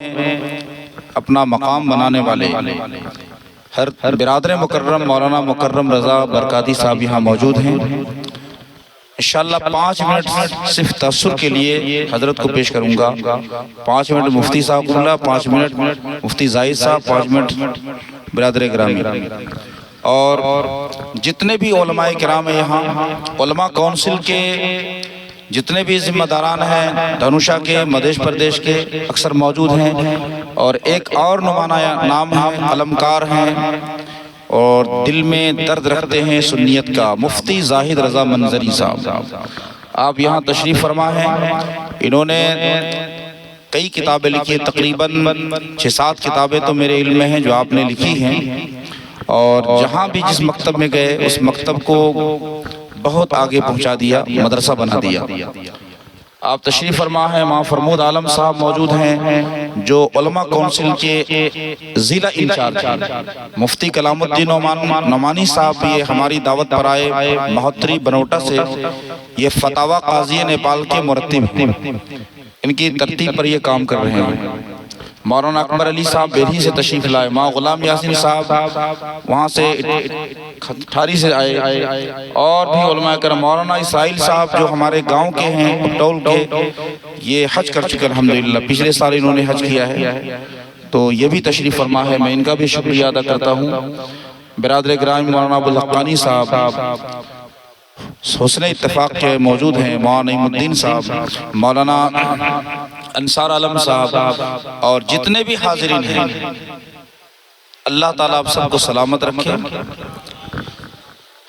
اپنا مقام بنانے والے ہر برادر مکرم مولانا مکرم رضا برکاتی صاحب یہاں موجود ہیں۔ انشاءاللہ 5 منٹ صرف تاثر کے لیے حضرت کو پیش کروں گا۔ 5 منٹ مفتی صاحب کو اللہ، 5 منٹ مفتی زاہد صاحب، 5 منٹ برادر گرامی، اور جتنے بھی علماء کرام ہیں یہاں، علماء کونسل کے جتنے بھی ذمہ داران ہیں دھنوشا کے، مدھیہ پردیش کے، اکثر موجود ہیں۔ اور ایک اور نمایاں نام ہے، علمکار ہیں اور دل میں درد رکھتے ہیں سنیت کا، مفتی زاہد رضا منظری صاحب، آپ یہاں تشریف فرما ہیں۔ انہوں نے کئی کتابیں لکھی ہیں، تقریباً 6-7 کتابیں تو میرے علم میں ہیں جو آپ نے لکھی ہیں، اور جہاں بھی جس مکتب میں گئے اس مکتب کو بہت آگے پہنچا دیا، مدرسہ بنا دیا۔ آپ تشریف فرما ہیں۔ ماں فرمود عالم صاحب موجود ہیں جو علماء کونسل کے ضلع انچارج ہیں۔ مفتی کلام الدین نعمانی صاحب بھی ہماری دعوت پر آئے، مہتری بنوٹا سے، یہ فتاوی قاضی نیپال کے مرتب ہیں، ان کی ترتیب پر یہ کام کر رہے ہیں۔ مولانا اکبر علی صاحب بیرھی سے تشریف لائے، ماں غلام یاسین صاحب وہاں سے ٹھاری سے آئے، اور بھی علماء کرام، مولانا اسرائیل صاحب جو ہمارے گاؤں کے ہیں پٹول کے، یہ حج کر چکے الحمدللہ، پچھلے سال انہوں نے حج کیا ہے، تو یہ بھی تشریف فرما ہے، میں ان کا بھی شکریہ ادا کرتا ہوں۔ برادر گرامی مولانا ابوالحقانی صاحب حسن اتفاق کے موجود ہیں، مولانا نعیم الدین صاحب، مولانا انصار عالم صاحب، اور جتنے بھی حاضرین ہیں، اللہ تعالیٰ آپ سب کو سلامت رکھے۔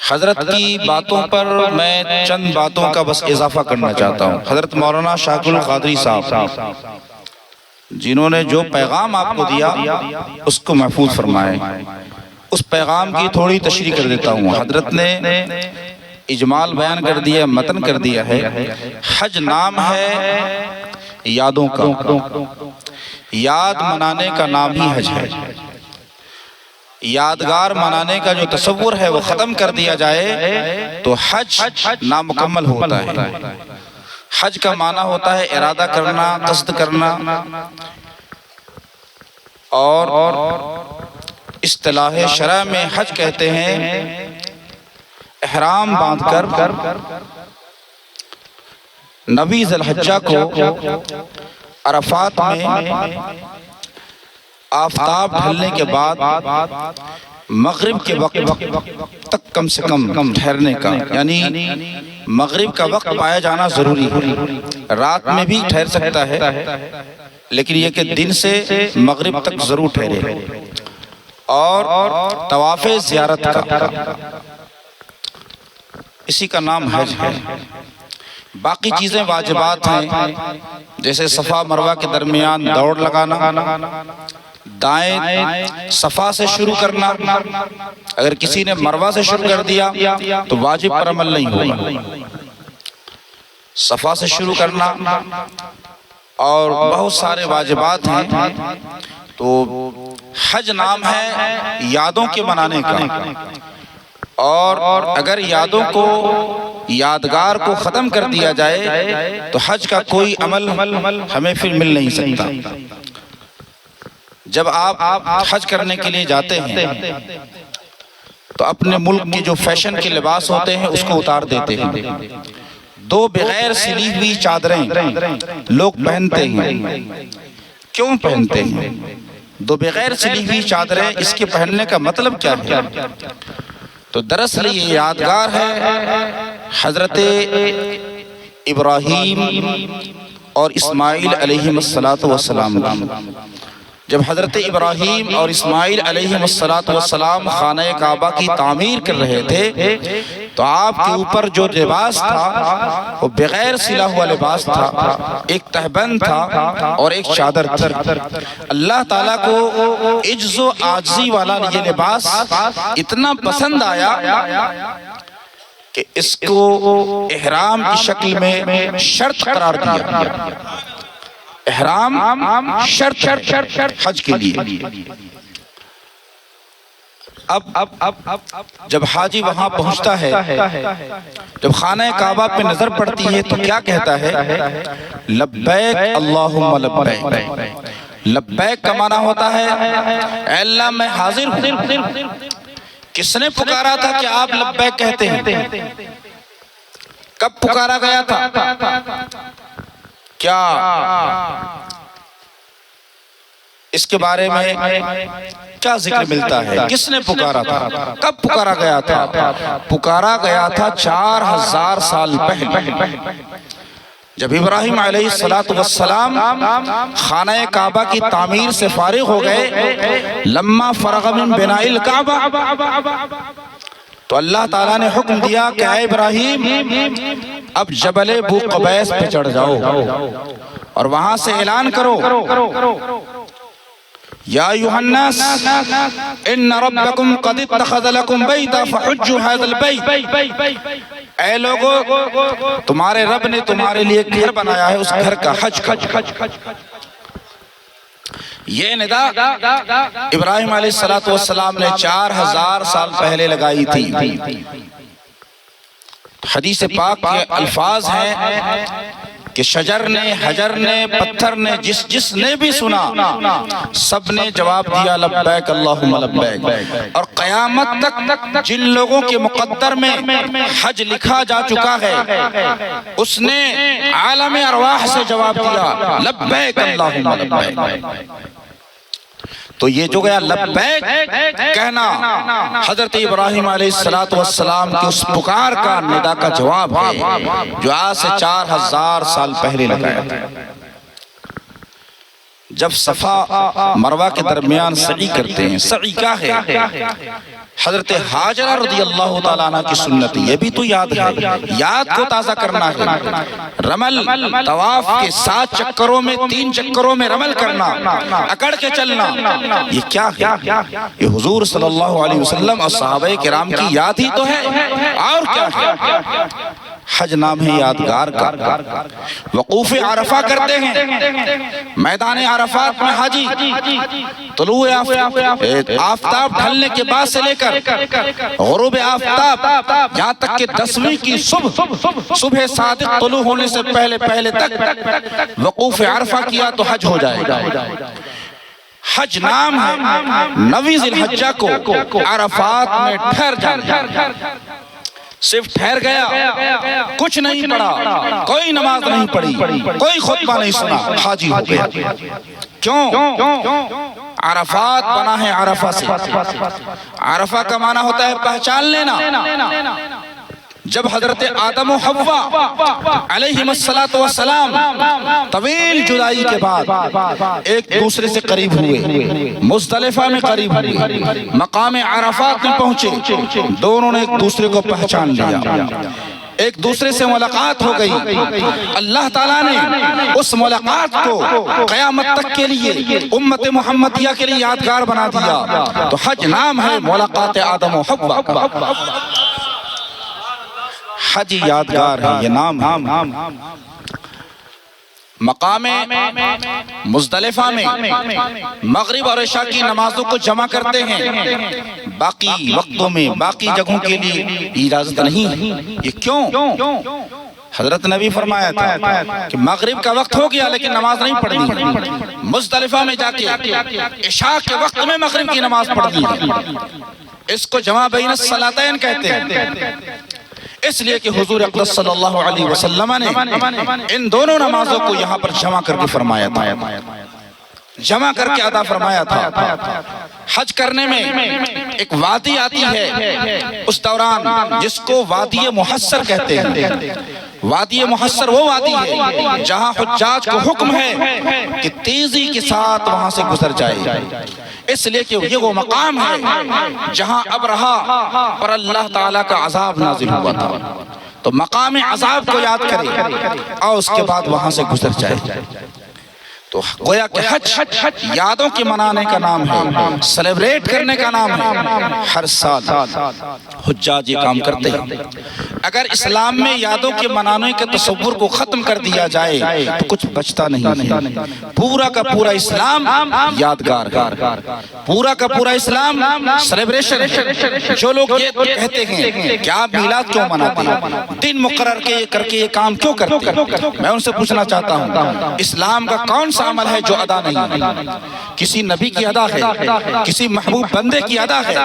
حضرت کی باتوں پر میں چند باتوں کا بس اضافہ کرنا چاہتا ہوں۔ حضرت مولانا شاکر القادری صاحب جنہوں نے جو پیغام آپ کو دیا اس کو محفوظ فرمائے، اس پیغام کی تھوڑی تشریح کر دیتا ہوں۔ حضرت نے اجمال بیان کر دیا، متن کر دیا ہے، حج نام ہے یادوں کا، یاد منانے کا نام ہی حج ہے۔ یادگار منانے کا جو تصور ہے وہ ختم کر دیا جائے تو حج نامکمل ہوتا ہے۔ حج کا معنی ہوتا ہے ارادہ کرنا، قصد کرنا، اور اصطلاح شرع میں حج کہتے ہیں احرام باندھ کر نویں ذی الحجہ کو عرفات میں آفتاب ڈھلنے کے بعد مغرب کے وقت تک کم سے کم ٹھہرنے کا، یعنی مغرب کا وقت پایا جانا ضروری ہے۔ رات میں بھی ٹھہر سکتا ہے لیکن یہ کہ دن سے مغرب تک ضرور ٹھہرے، اور طواف زیارت کا، اسی کا نام حج ہے۔ باقی چیزیں واجبات ہیں، جیسے صفا مروہ کے درمیان دوڑ لگانا، دائیں صفا سے شروع کرنا، اگر کسی نے مروہ سے شروع کر دیا تو واجب پر عمل نہیں ہوگا، صفا سے شروع کرنا، اور بہت سارے واجبات ہیں۔ تو حج نام ہے یادوں کے منانے کا، اور اگر یادوں کو، یادگار کو ختم کر دیا جائے تو حج کا کوئی عمل ہمیں پھر مل نہیں سکتا۔ جب آپ حج کرنے کے لیے جاتے ہیں تو اپنے ملک کے جو فیشن کے لباس ہوتے ہیں اس کو اتار دیتے ہیں۔ 2 بغیر سلی ہوئی چادریں لوگ پہنتے ہیں، کیوں پہنتے ہیں 2 بغیر سلی ہوئی چادریں؟ اس کے پہننے کا مطلب کیا ہے؟ تو دراصل یہ یادگار ہے حضرت ابراہیم اور اسماعیل علیہ السلام کی۔ جب حضرت ابراہیم اور اسماعیل علیہ السلام خانہ کعبہ کی تعمیر کر رہے تھے تو آپ کے اوپر جو لباس تھا وہ بغیر سلا ہوا لباس تھا، ایک تہبند تھا اور ایک چادر تھی۔ اللہ تعالیٰ کو عجز و عاجزی والا یہ لباس اتنا پسند آیا کہ اس کو احرام کی شکل میں شرط قرار دیا۔ احرام شرط حج کے لیے۔ اب جب حاجی وہاں پہنچتا ہے، جب خانہ کعبہ پہ نظر پڑتی ہے تو کیا کہتا ہے؟ لبیک اللہم لبیک، لبیک کا معنی ہوتا ہے اے اللہ میں حاضر ہوں۔ کس نے پکارا تھا کہ آپ لبیک کہتے ہیں؟ کب پکارا گیا تھا؟ کیا اس کے بارے میں کیا ذکر ملتا ہے؟ کس نے پکارا تھا؟ کب پکارا گیا تھا؟ پکارا گیا تھا 4000 سال پہلے، جب ابراہیم علیہ السلام خانہ کعبہ کی تعمیر سے فارغ ہو گئے، لما فرغ من بناء الکعبہ، تو اللہ تعالیٰ نے حکم دیا کہ اے ابراہیم اب جبل بو قبیس پہ چڑھ جاؤ اور وہاں سے اعلان کرو یا ایھا الناس ان ربکم قد اتخذ لکم بیتا فحجوا ھذا البیت، اے لوگو تمہارے رب نے تمہارے لیے گھر بنایا ہے، اس گھر کا حج کرو۔ یہ ندا ابراہیم علیہ السلام نے 4000 سال پہلے لگائی تھی۔ حدیث پاک کے الفاظ ہیں کہ شجر نے، حجر نے، پتھر نے، جس نے بھی سنا سب نے جواب دیا لبیک اللہم لبیک۔ اور قیامت تک جن لوگوں کے مقدر میں حج لکھا جا چکا ہے اس نے عالم ارواح سے جواب دیا لبیک اللہم لبیک۔ تو یہ جو گیا لبیک کہنا حضرت ابراہیم علیہ السلام کی اس پکار کا ندا کا جواب ہے جو آج سے 4000 سال پہلے لگایا تھا۔ جب صفا مروہ کے درمیان سعی کرتے ہیں، سعی کیا ہے؟ حضرت حاجرہ رضی اللہ تعالیٰ عنہ کی سنت، یہ بھی تو یاد ہے، یاد کو تازہ کرنا ہے۔ رمل طواف کے 7 چکروں میں 3 چکروں میں رمل کرنا، اکڑ کے چلنا، یہ کیا ہے؟ یہ حضور صلی اللہ علیہ وسلم اور صحابہ کرام کی یاد ہی تو ہے، اور کیا ہے؟ حج نام ہے یادگار کا۔ وقوف عرفہ کرتے ہیں، میدان عرفات میں حاجی طلوع آفتاب ڈھلنے کے بعد سے لے کر غروب آفتاب یہاں تک کہ 10ویں کی صبح صادق طلوع ہونے سے پہلے تک وقوف عرفہ کیا تو حج ہو جائے گا۔ حج نام ہے 9 ذی الحجہ کو عرفات میں ٹھہر جانا، صرف ٹھہر گیا، کچھ نہیں پڑھا، کوئی نماز نہیں پڑھی، کوئی خطبہ نہیں سنا، حاجی ہو گیا۔ کیوں؟ عرفات بنا ہے عرفہ سے۔ عرفہ کا معنی ہوتا ہے پہچان لینا۔ جب حضرت آدم و حوا علیہم السلام طویل جدائی کے بعد ایک دوسرے سے قریب ہوئے، مزدلفہ میں قریب ہوئے، مقام عرفات میں پہنچے، دونوں نے ایک دوسرے کو پہچان لیا، ایک دوسرے سے ملاقات ہو گئی۔ اللہ تعالیٰ نے اس ملاقات کو قیامت تک کے لیے امت محمدیہ کے لیے یادگار بنا دیا۔ تو حج نام ہے ملاقات آدم و حوا کا، حج یادگار ہے، یہ نام ہے۔ مقام مزدلفہ میں مغرب اور عشاء کی نمازوں کو جمع کرتے ہیں، باقی وقتوں میں باقی جگہوں کے لیے اجازت نہیں۔ یہ کیوں؟ حضرت نبی فرمایا تھا کہ مغرب کا وقت ہو گیا لیکن نماز نہیں پڑھنی، مزدلفہ میں جا کے عشاء کے وقت میں مغرب کی نماز پڑھنی ہے۔ اس کو جمع بین الصلاتین کہتے ہیں، اس لیے کہ حضور اقدس صلی اللہ علیہ وسلم نے ان دونوں نمازوں کو یہاں پر جمع کر کے فرمایا تھا، جمع کر کے ادا فرمایا تھا۔ حج کرنے میں ایک وادی آتی ہے اس دوران جس کو وادی محصر کہتے ہیں۔ وادی محصر وہ وادی ہے جہاں حجاج کو حکم ہے کہ تیزی کے ساتھ وہاں سے گزر جائے، اس لیے کہ یہ وہ مقام ہے جہاں ابرہا پر اللہ تعالیٰ کا عذاب نازل ہوا تھا۔ تو مقام عذاب کو یاد کرے اور اس کے بعد وہاں سے گزر جائے۔ تو گویا کہ حج یادوں کے منانے کا نام ہے، سیلیبریٹ کرنے کا نام ہے۔ ہر سال حجاج یہ کام کرتے ہیں۔ اگر اسلام میں یادوں کے منانے کے تصور کو ختم کر دیا جائے تو کچھ بچتا نہیں ہے۔ پورا کا پورا اسلام یادگار، پورا کا پورا اسلام سیلیبریشن ہے۔ جو لوگ یہ کہتے ہیں کہ آپ میلاد کیوں مناتے ہیں، دن مقرر کر کے یہ کام کیوں کرتے ہیں، میں ان سے پوچھنا چاہتا ہوں اسلام کا کون سا عمل ہے جو ادا نہیں ہے؟ کسی نبی کی ادا ہے، کسی محبوب بندے کی ادا ہے،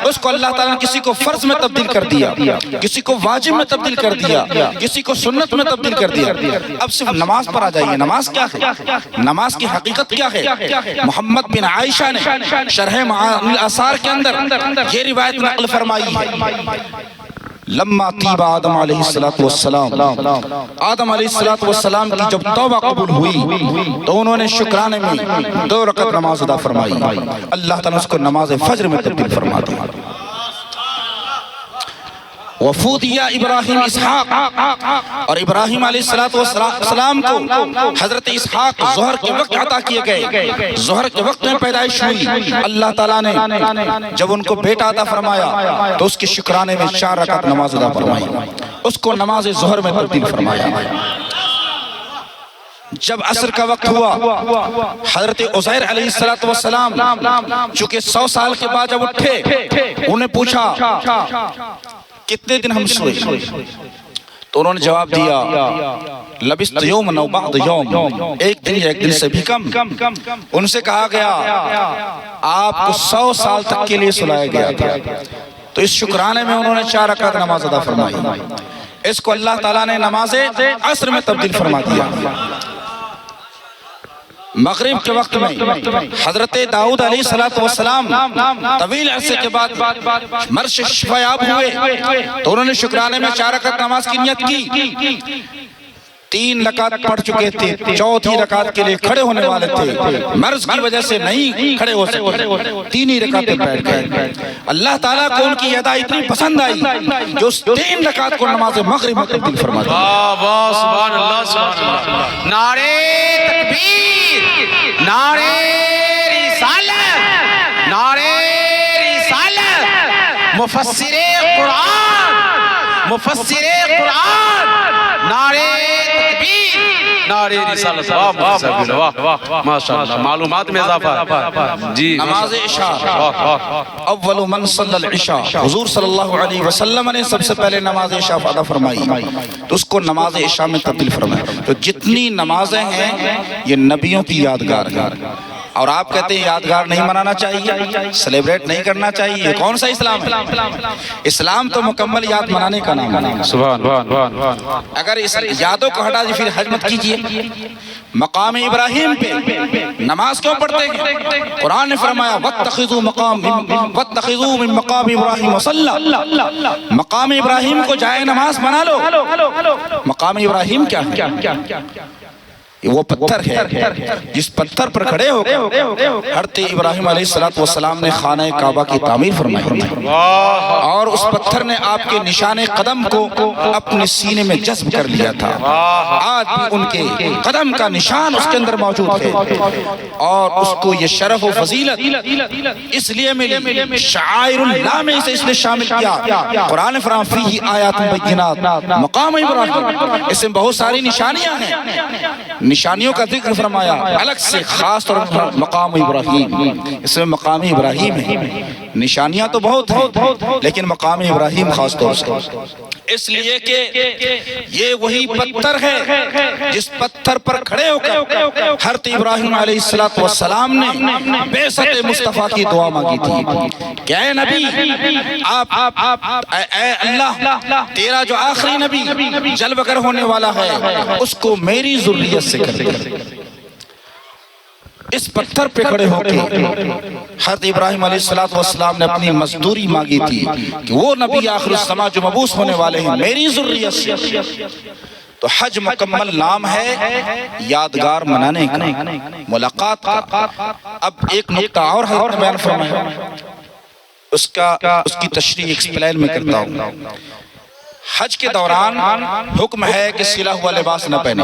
اس کو اللہ تعالیٰ نے کسی کو فرض میں تبدیل کر دیا، کسی کو واجب میں تبدیل کر دیا، کسی کو سنت میں تبدیل کر دیا۔ اب صرف نماز پر آ جائیے، نماز کیا ہے، نماز کی حقیقت کیا ہے؟ محمد بن عائشہ نے شرح معانی الاثار کے اندر یہ روایت نقل فرمائی ہے، لما طیب آدم علیہ السلام، آدم علیہ السلام کی جب توبہ قبول ہوئی تو انہوں نے شکرانے میں 2 رکعت نماز ادا فرمائی، اللہ تعالیٰ اس کو نماز فجر میں تبدیل فرما دیا۔ وفودیا ابراہیم اسحاق، اور ابراہیم علیہ السلام کو حضرت اسحاق ظہر کے وقت عطا کیے گئے، ظہر کے وقت میں پیدائش ہوئی، اللہ تعالیٰ نے جب ان کو بیٹا عطا فرمایا تو اس کے شکرانے میں 4 رکعت نماز ادا فرمائی، اس کو نماز ظہر میں تبدیل فرمایا۔ جب عصر کا وقت ہوا، حضرت عزیر علیہ السلام چونکہ 100 سال کے بعد جب اٹھے، انہیں پوچھا کتنے دن ہم سوئے، تو انہوں نے جواب دیا لبست یوم او بعض یوم، ایک دن یا ایک دن سے بھی کم۔ ان سے کہا گیا آپ کو 100 سال تک کے لیے سلایا گیا تھا، تو اس شکرانے میں انہوں نے 4 رکعت نماز ادا فرمائی، اس کو اللہ تعالیٰ نے نماز عصر میں تبدیل فرما دیا۔ مغرب کے وقت میں حضرت داؤد علیہ السلام طویل عرصے کے بعد مرش شفایاب ہوئے تو انہوں نے شکرانے میں 4 رکعت نماز کی نیت کی، 3 رکعت پڑھ چکے تھے، 4تھی رکعت کے لیے کھڑے ہونے والے تھے، مرض کی وجہ سے نہیں کھڑے ہو سکے، 3 ہی رکعتیں بیٹھ گئے۔ اللہ تعالیٰ کو ان کی ادا اتنی پسند آئی جو اس 3 رکعت کو نماز مغرب میں تبدیل فرما دیا۔ واہ سبحان اللہ سبحان اللہ، نعرہ تکبیر، نعرہ رسالت، نعرہ رسالت، مفسر قرآن، مفسر قرآن، نعرہ نعرہ رسالت، واہ ماشاءاللہ، معلومات میں اضافہ جی۔ نماز عشاء، اول من صلی العشاء، حضور صلی اللہ علیہ وسلم نے سب سے پہلے نماز عشاء ادا فرمائی تو اس کو نماز عشاء میں تبدیل فرمایا۔ تو جتنی نمازیں ہیں یہ نبیوں کی یادگار ہیں، اور آپ کہتے ہیں یادگار نہیں منانا چاہیے، سیلیبریٹ نہیں کرنا چاہیے، یہ کون سا اسلام ہے؟ اسلام تو مکمل یاد منانے کا نام ہے۔ سبحان اللہ، اگر اس یادوں کو ہٹا دی پھر حج مت کیجئے۔ مقام ابراہیم پہ نماز کیوں پڑھتے ہیں؟ قرآن نے فرمایا وَاتَّخِذُوا مِن مقام ابراہیم مصلی، مقام ابراہیم کو جائے نماز بنا لو۔ مقام ابراہیم کیا ہے؟ وہ پتھر ہے جس پتھر پر کھڑے ہو گئے حضرت ابراہیم علیہ السلام نے خانہ کعبہ کی تعمیر فرمائی، اور اس پتھر نے آپ کے نشان قدم کو اپنے سینے میں جذب کر لیا تھا۔ آج بھی ان کے قدم کا نشان اس کے اندر موجود ہے، اور اس کو یہ شرف و فضیلت اس لیے ملی، شعائر اللہ میں اسے اس نے شامل کیا۔ قرآن فرمان فیہ آیات بینات مقام ابراہیم، اس میں بہت ساری نشانیاں ہیں، نشانیوں کا ذکر فرمایا الگ سے، خاص طور پر مقام ابراہیم، اس میں مقام ابراہیم ہے۔ نشانیاں تو بہت ہیں لیکن مقام ابراہیم خاص طور سے، اس لیے کہ یہ وہی پتھر ہے جس پتھر پر کھڑے ہو کر حضرت ابراہیم علیہ السلام نے بعثت مصطفیٰ کی دعا مانگی تھی کہ اے نبی، اے اللہ، تیرا جو آخری نبی جلوہ گر ہونے والا ہے اس کو میری ذریت سے کر دے۔ اس پتھر پہ کھڑے ہو کے حضرت ابراہیم علیہ السلام نے اپنی مزدوری مانگی تھی کہ وہ نبی آخر الزمان جو مبعوث ہونے والے ہیں میری ذریت سے۔ تو حج مکمل نام ہے یادگار منانے کا، ملاقات کا۔ اب ایک نکتہ اور حضرت بیان فرمایا، اس کی تشریح ایکسپلین میں کرتا ہوں۔ حج کے دوران حکم ہے کہ سلا ہوا لباس نہ پہنے،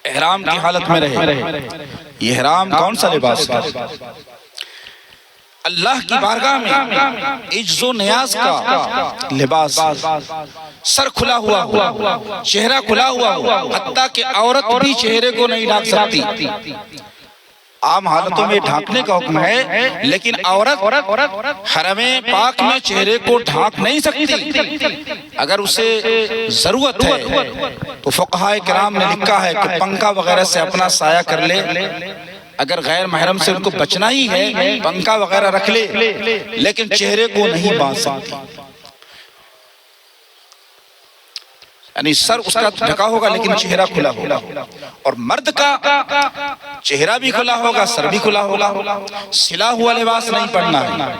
احرام کی حالت میں رہے۔ یہ احرام کون سا لباس ہے؟ اللہ کی بارگاہ میں عجز و نیاز کا لباس، سر کھلا ہوا ہوا، چہرہ کھلا ہوا ہوا، حتیٰ کہ عورت بھی چہرے کو نہیں ڈھانپ سکتی۔ عام حالتوں میں ڈھانپنے کا حکم ہے، لیکن عورت حرم پاک میں چہرے کو ڈھانپ نہیں سکتی۔ اگر اسے ضرورت ہے تو فقہائے کرام نے لکھا ہے کہ پنکھا وغیرہ سے اپنا سایہ کر لے، اگر غیر محرم سے ان کو بچنا ہی ہے پنکھا وغیرہ رکھ لے، لیکن چہرے کو نہیں باندھ سکتی۔ یعنی سر اس کا ڈھکا ہوگا لیکن چہرہ کھلا ہوگا، اور مرد کا چہرہ بھی کھلا ہوگا، سر بھی کھلا ہوگا۔ سلا ہوا لباس نہیں پہننا ہے۔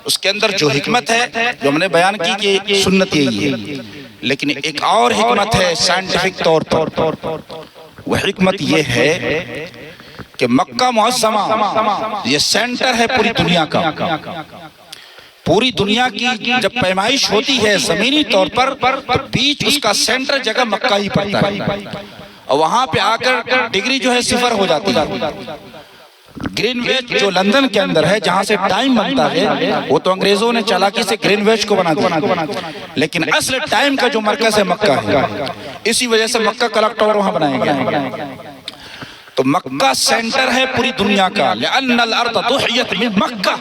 اس کے اندر جو حکمت ہے جو ہم نے بیان کی کہ سنت یہی ہے، لیکن ایک اور حکمت ہے سائنٹیفک طور پر۔ وہ حکمت یہ ہے کہ مکہ معظمہ یہ سینٹر ہے پوری دنیا کا۔ پوری دنیا کی جب پیمائش ہوتی ہے زمینی طور پر تو بیچ اس کا سینٹر جگہ مکہ ہی پڑتا ہے، اور وہاں پہ آ کر ڈگری جو ہے صفر ہو جاتی ہے۔ گرین ویچ جو لندن کے اندر ہے جہاں سے ٹائم بنتا ہے، وہ تو انگریزوں نے چالاکی سے گرین ویچ کو بنا دیا، لیکن اصل ٹائم کا جو مرکز ہے مکہ ہے، اسی وجہ سے مکہ کلک ٹاور وہاں بنایا گیا۔ تو مکہ سینٹر ہے پوری دنیا کا، لأن الارض ضحیت من مکہ،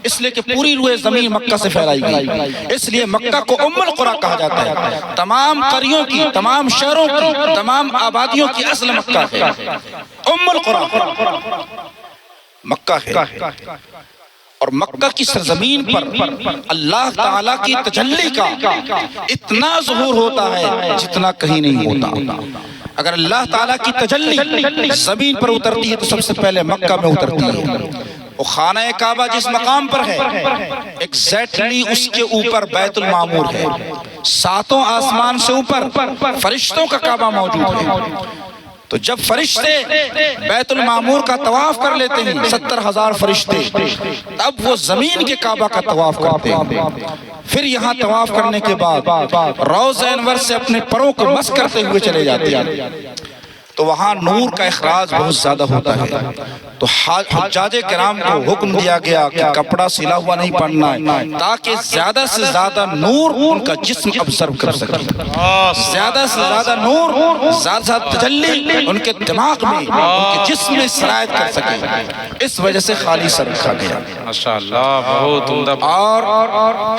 اس لیے کہ پوری روئے زمین مکہ سے پھیلائی گئی، اس لیے مکہ کو ام القریٰ کہا جاتا ہے۔ تمام قریوں کی، تمام شہروں کی، تمام آبادیوں کی اصل مکہ ہے، ام القریٰ مکہ ہے۔ اور مکہ کی سرزمین پر اللہ تعالیٰ کی تجلی کا اتنا ظہور ہوتا ہے جتنا کہیں نہیں ہوتا۔ اگر اللہ تعالیٰ کی تجلی زمین پر اترتی ہے تو سب سے پہلے مکہ میں اترتی ہے۔ وہ خانہ کعبہ جس مقام پر ہے ایگزیکٹلی اس کے اوپر بیت المعمور ہے، ساتوں آسمان سے اوپر فرشتوں کا کعبہ موجود ہے۔ تو جب فرشتے بیت المعمور کا طواف کر لیتے ہیں 70,000 فرشتے، تب وہ زمین کے کعبہ کا طواف کرتے ہیں۔ پھر یہاں طواف کرنے کے بعد روضہ انور سے اپنے پروں کو مس کرتے ہوئے چلے جاتے ہیں، تو وہاں نور کا اخراج بہت زیادہ ہوتا ہے۔ تو حجاج کرام کو حکم دیا گیا کہ کپڑا سلا ہوا نہیں پہننا ہے، تاکہ زیادہ سے زیادہ نور ان کا جسم ابزرو کر سکے، زیادہ سے زیادہ نور، زیادہ سے زیادہ تجلی ان کے دماغ میں، ان کے جسم میں سرایت کر سکے، اس وجہ سے خالی سر رکھا گیا۔ ماشاءاللہ بہت عمدہ۔ اور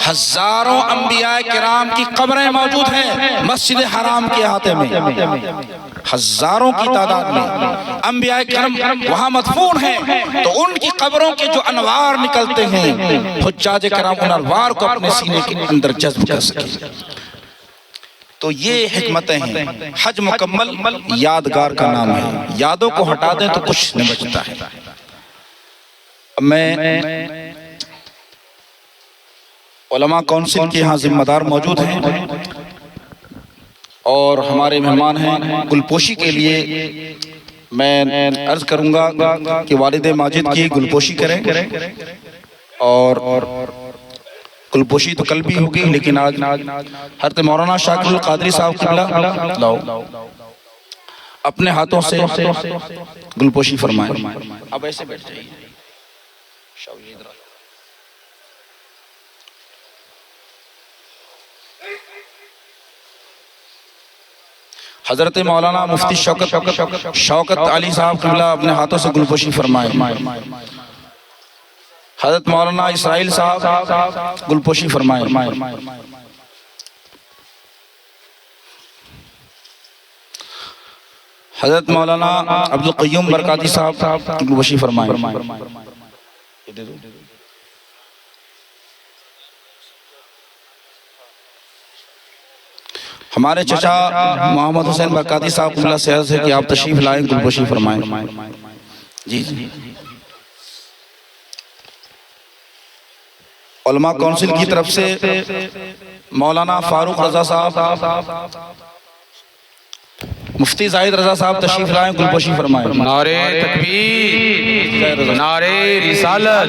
ہزاروں انبیاء کرام کی قبریں موجود ہیں مسجد حرام کے احاطے میں، ہزاروں کی تعداد میں انبیاء کرام وہاں مدفون ہیں، تو ان کی قبروں کے جو انوار نکلتے ہیں حجاج کرام ان انوار کو اپنے سینے کے اندر جذب کر سکیں۔ تو یہ حکمتیں ہیں۔ حج مکمل یادگار کا نام ہے، یادوں کو ہٹا دیں تو کچھ نہیں بچتا ہے۔ میں علماء کونسل کے یہاں ذمہ دار موجود ہیں اور ہمارے مہمان ہیں، گلپوشی کے لیے میں عرض کروں گا کہ والد ماجد کی گلپوشی کریں، اور گلپوشی تو کل بھی ہوگی لیکن آج حضرت مولانا شاکر القادری صاحب قبلہ لاؤ اپنے ہاتھوں سے گلپوشی فرمائیں۔ اب ایسے بیٹھ جائیے، حضرت مولانا مفتی شوکت علی صاحب قبلہ اپنے ہاتھوں سے گلپوشی فرمائیں۔ حضرت مولانا اسرائیل صاحب گلپوشی فرمائیں۔ حضرت مولانا عبدالقیوم برکاتی صاحب گلپوشی فرمائیں۔ ہمارے چچا محمد حسین برکاتی صاحب قبلہ سے عرض ہے کہ آپ تشریف لائیں، گلپوشی فرمائیں۔ جی جی علماء کونسل کی طرف سے مولانا فاروق رضا صاحب، مفتی زاہد رضا صاحب تشریف لائیں، گلپوشی فرمائیں۔ نعرہ تکبیر، نعرہ رسالت،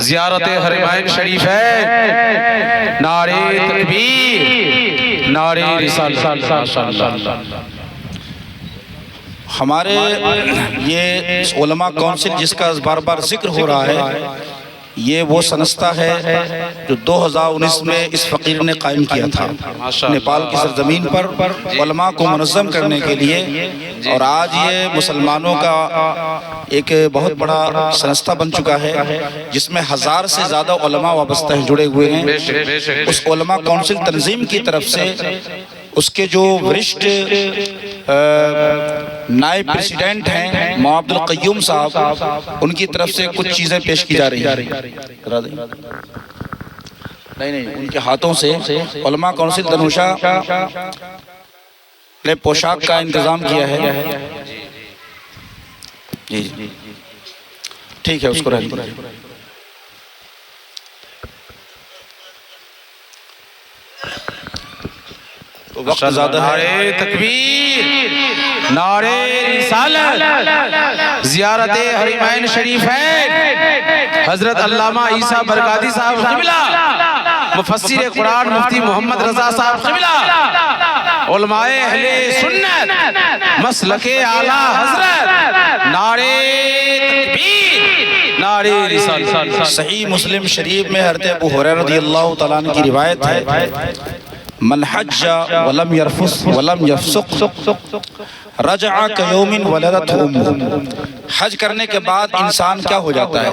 زیارت حرمین شریف ہے، نعرہ تکبیر، نعرہ رسالت۔ ماشاءاللہ ہمارے یہ علماء کونسل جس کا بار بار ذکر ہو رہا ہے، یہ وہ سنستہ ہے جو 2019 میں اس فقیر نے قائم کیا تھا نیپال کی سرزمین پر علماء کو منظم کرنے کے لیے، اور آج یہ مسلمانوں کا ایک بہت بڑا سنستہ بن چکا ہے جس میں 1000 سے زیادہ علماء وابستہ ہیں، جڑے ہوئے ہیں۔ اس علماء کونسل تنظیم کی طرف سے اس کے جو ورشٹ نائب پریسیڈنٹ ہیں مولانا عبد القیوم صاحب، ان کی طرف سے کچھ چیزیں پیش کی جا رہی ہیں۔ نہیں ان کے ہاتھوں سے علماء کونسل دنوشا نے پوشاک کا انتظام کیا ہے۔ جی ٹھیک ہے، اس کو رہنے دیں۔ وقت زیادہ ہے۔ نعرہ تکبیر، نعرہ رسالت، زیارت حرمین شریفین، حضرت علامہ عیسیٰ برکاتی صاحب قبلہ، مفسر قرآن مفتی محمد رضا صاحب قبلہ، علماء اہل سنت مسلک اعلیٰ حضرت، نعرہ تکبیر، نعرہ رسالت۔ صحیح مسلم شریف میں حضرت ابو ہریرہ رضی اللہ تعالیٰ عنہ کی روایت ہے، من حج ولم يرفث ولم يفسق رجع كيوم ولدته امه۔ حج کرنے کے بعد انسان کیا ہو جاتا ہے؟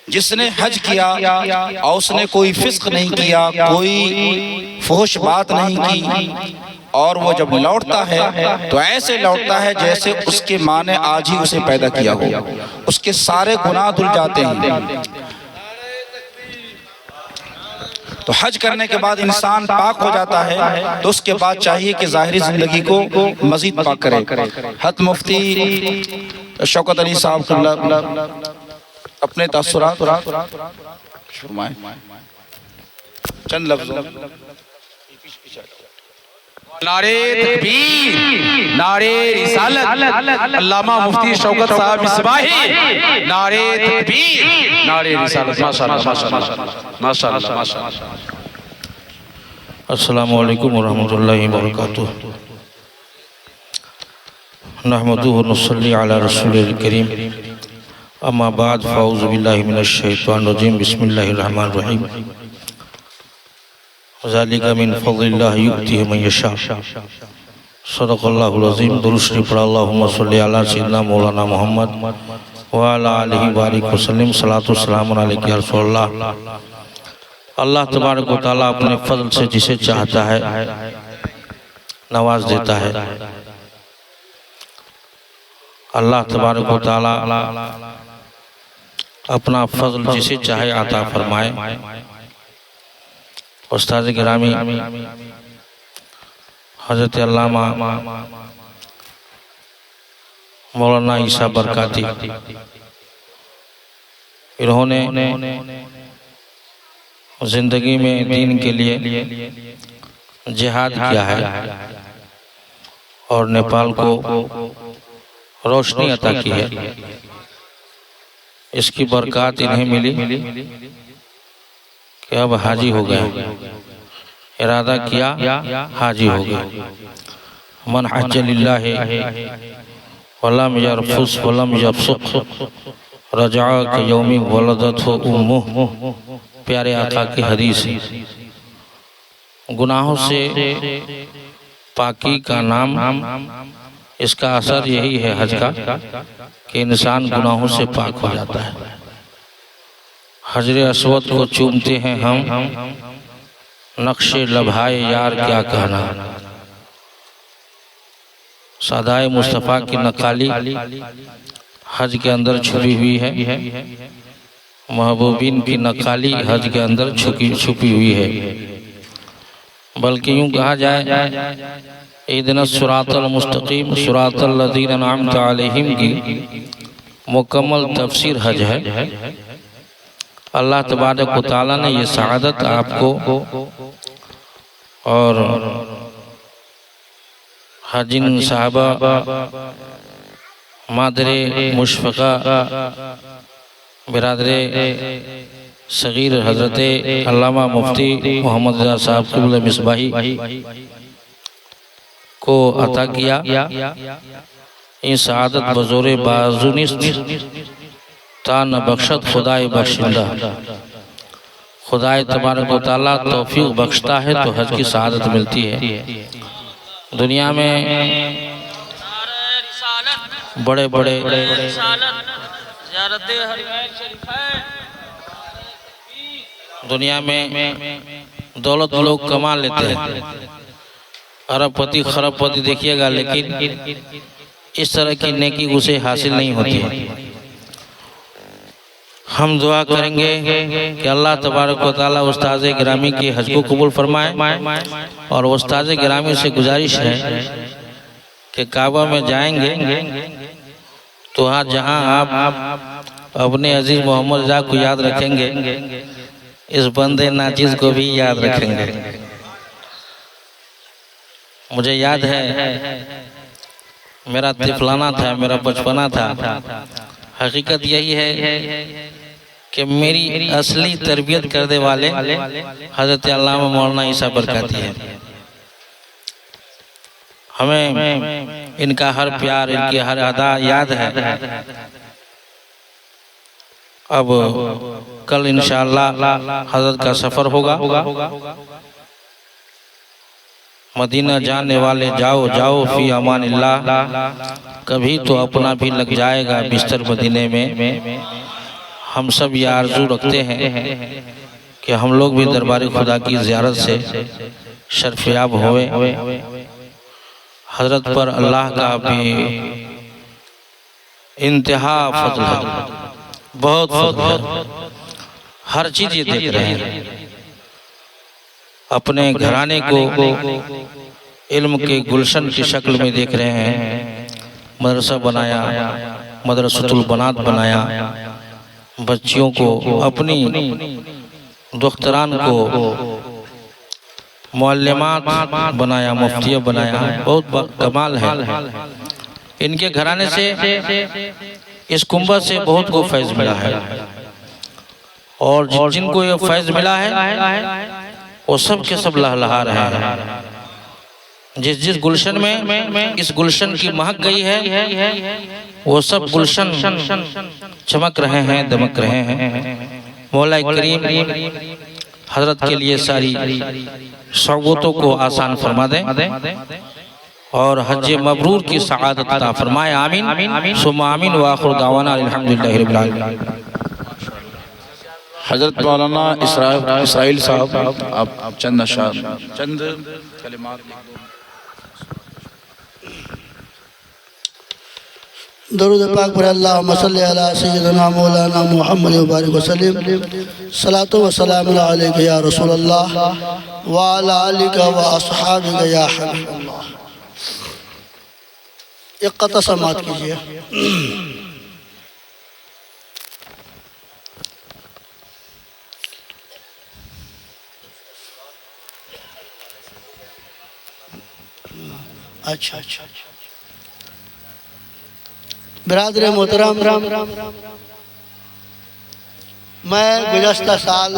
جس نے حج کیا اور اس نے کوئی فسق نہیں کیا، کوئی فحش بات نہیں کی، اور وہ جب لوٹتا ہے تو ایسے لوٹتا ہے جیسے اس کے ماں نے آج ہی اسے پیدا کیا ہو، اس کے سارے گناہ دھل جاتے ہیں۔ تو حج کرنے کے بعد انسان پاک ہو جاتا ہے، تو اس کے بعد چاہیے کہ ظاہری زندگی کو مزید پاک کرے۔ حضرت مفتی شوکت علی صاحب اپنے تاثرات فرمائیں چند لفظوں۔ نعرہ تکبیر، نعرہ رسالت، علامہ مفتی شوکت صاحب مصباحی، نعرہ تکبیر، نعرہ رسالت۔ ماشاءاللہ ماشاءاللہ۔ السلام علیکم ورحمۃ اللہ وبرکاتہ۔ نحمدہ ونصلی علی رسول الکریم، اما بعد فاعوذ باللہ من الشیطان الرجیم، بسم اللہ الرحمن الرحیم۔ ذالک من فضل اللہ یؤتیہ من یشاء۔ صدق اللہ العظیم۔ درود شریف پڑھ اللہم صلی علی سیدنا مولانا محمد وعلی آلہ وآلہ وسلم۔ صلاۃ والسلام علیک یا رسول اللہ۔ اللہ تبارک و تعالیٰ اپنے فضل سے جسے چاہتا ہے نواز دیتا ہے۔ اللہ تبارک و تعالیٰ اپنا فضل جسے چاہے عطا فرمائے۔ استاد گرامی حضرت علامہ مولانا عیسیٰ برکاتی، انہوں نے زندگی میں دین کے لیے جہاد کیا ہے اور نیپال کو روشنی عطا کی ہے۔ اس کی برکات انہیں ملی کہ اب حاجی ہو گئے، ارادہ کیا حاجی ہو گئے۔ من حج للہ ولم یرفث ولم یفسق رجع کیوم ولدتہ امہ۔ پیارے آقا کی حدیث۔ گناہوں سے پاکی کا نام، اس کا اثر یہی ہے حج کا کہ انسان گناہوں سے پاک ہو جاتا ہے۔ حجر اسود کو چومتے ہیں ہم، نقش لبھائے یار کیا کہنا۔ سادائے مصطفیٰ کی نقالی حج کے اندر چھپی ہوئی ہے، محبوبین کی نقالی حج کے اندر چھپی ہوئی ہے۔ بلکہ یوں کہا جائے اہدنا الصراط المستقیم صراط الذین انعمت علیہم کی مکمل تفسیر حج ہے۔ اللہ تبارک و تعالیٰ نے یہ سعادت آپ کو اور حاجین صاحبہ مادر مشفقہ برادر صغیر حضرت علامہ مفتی محمد رضا صاحب قبلہ مصباحی کو عطا کیا۔ یہ سعادت بزور بازو نیست، تا نہ بخشت خدائے بخشندہ. خدائے تبارک و تعالیٰ توفیق بخشتا ہے تو حج کی سعادت ملتی ہے. دنیا میں بڑے بڑے دنیا میں دولت لوگ کما لیتے ہیں، ارب پتی خرب پتی دیکھیے گا، لیکن اس طرح کی نیکی اسے حاصل نہیں ہوتی ہے. ہم دعا کریں گے کہ اللہ تبارک و تعالیٰ استاذ گرامی کی حج کو قبول فرمائے، اور استاذ گرامی سے گزارش ہے کہ کعبہ میں جائیں گے تو جہاں آپ اپنے عزیز محمد رضا کو یاد رکھیں گے، اس بندے ناچیز کو بھی یاد رکھیں گے. مجھے یاد ہے میرا طفلانہ تھا، میرا بچپنا تھا. حقیقت یہی ہے کہ میری اصلی تربیت کرنے والے حضرت علامہ مولانا عیسیٰ برکاتی ہیں. ہمیں ان کا ہر پیار، ان کی ہر ادا یاد ہے. اب کل انشاءاللہ حضرت کا سفر ہوگا. مدینہ جانے والے جاؤ جاؤ فی امان اللہ، کبھی تو اپنا بھی لگ جائے گا بستر مدینے میں. ہم سب یہ آرزو رکھتے ہیں کہ ہم لوگ بھی دربار خدا کی زیارت سے شرفیاب ہوئے. حضرت پر اللہ کا بھی انتہا فضل ہے، بہت فضل ہے. ہر چیز یہ دیکھ رہے ہیں. اپنے گھرانے کو علم کے گلشن کی شکل میں دیکھ رہے ہیں. مدرسہ بنایا، مدرسۃ البنات بنایا، بچیوں کو، اپنی دختران کو معلمات بنایا، مفتیہ بنایا. بہت کمال ہے. ان کے گھرانے سے، اس کنبہ سے بہت کو فیض ملا ہے، اور جن کو یہ فیض ملا ہے وہ سب کے سب لہلہا رہے ہیں. جس گلشن میں اس گلشن کی مہک گئی ہے، وہ سب گلشن چمک رہے ہیں، دمک رہے ہیں. مولا کریم حضرت کے لیے ساری صعوبتوں کو آسان فرما دیں، اور حج مبرور کی سعادت عطا فرمائے. آمین ثم آمین. وآخر دعوانا الحمدللہ رب العالمین. حضرت مولانا اسرائیل صاحب آپ چند اشعار، چند کلمات. درود پاک پر اللہم صلی علی سیدنا مولانا محمد مبارک وسلم. صلاۃ و سلام علیک یا رسول اللہ وعلی آلک و اصحابک یا حبیب اللہ. ایک قطع سماعت کیجئے. اچھا برادر محترم، میں گزشتہ سال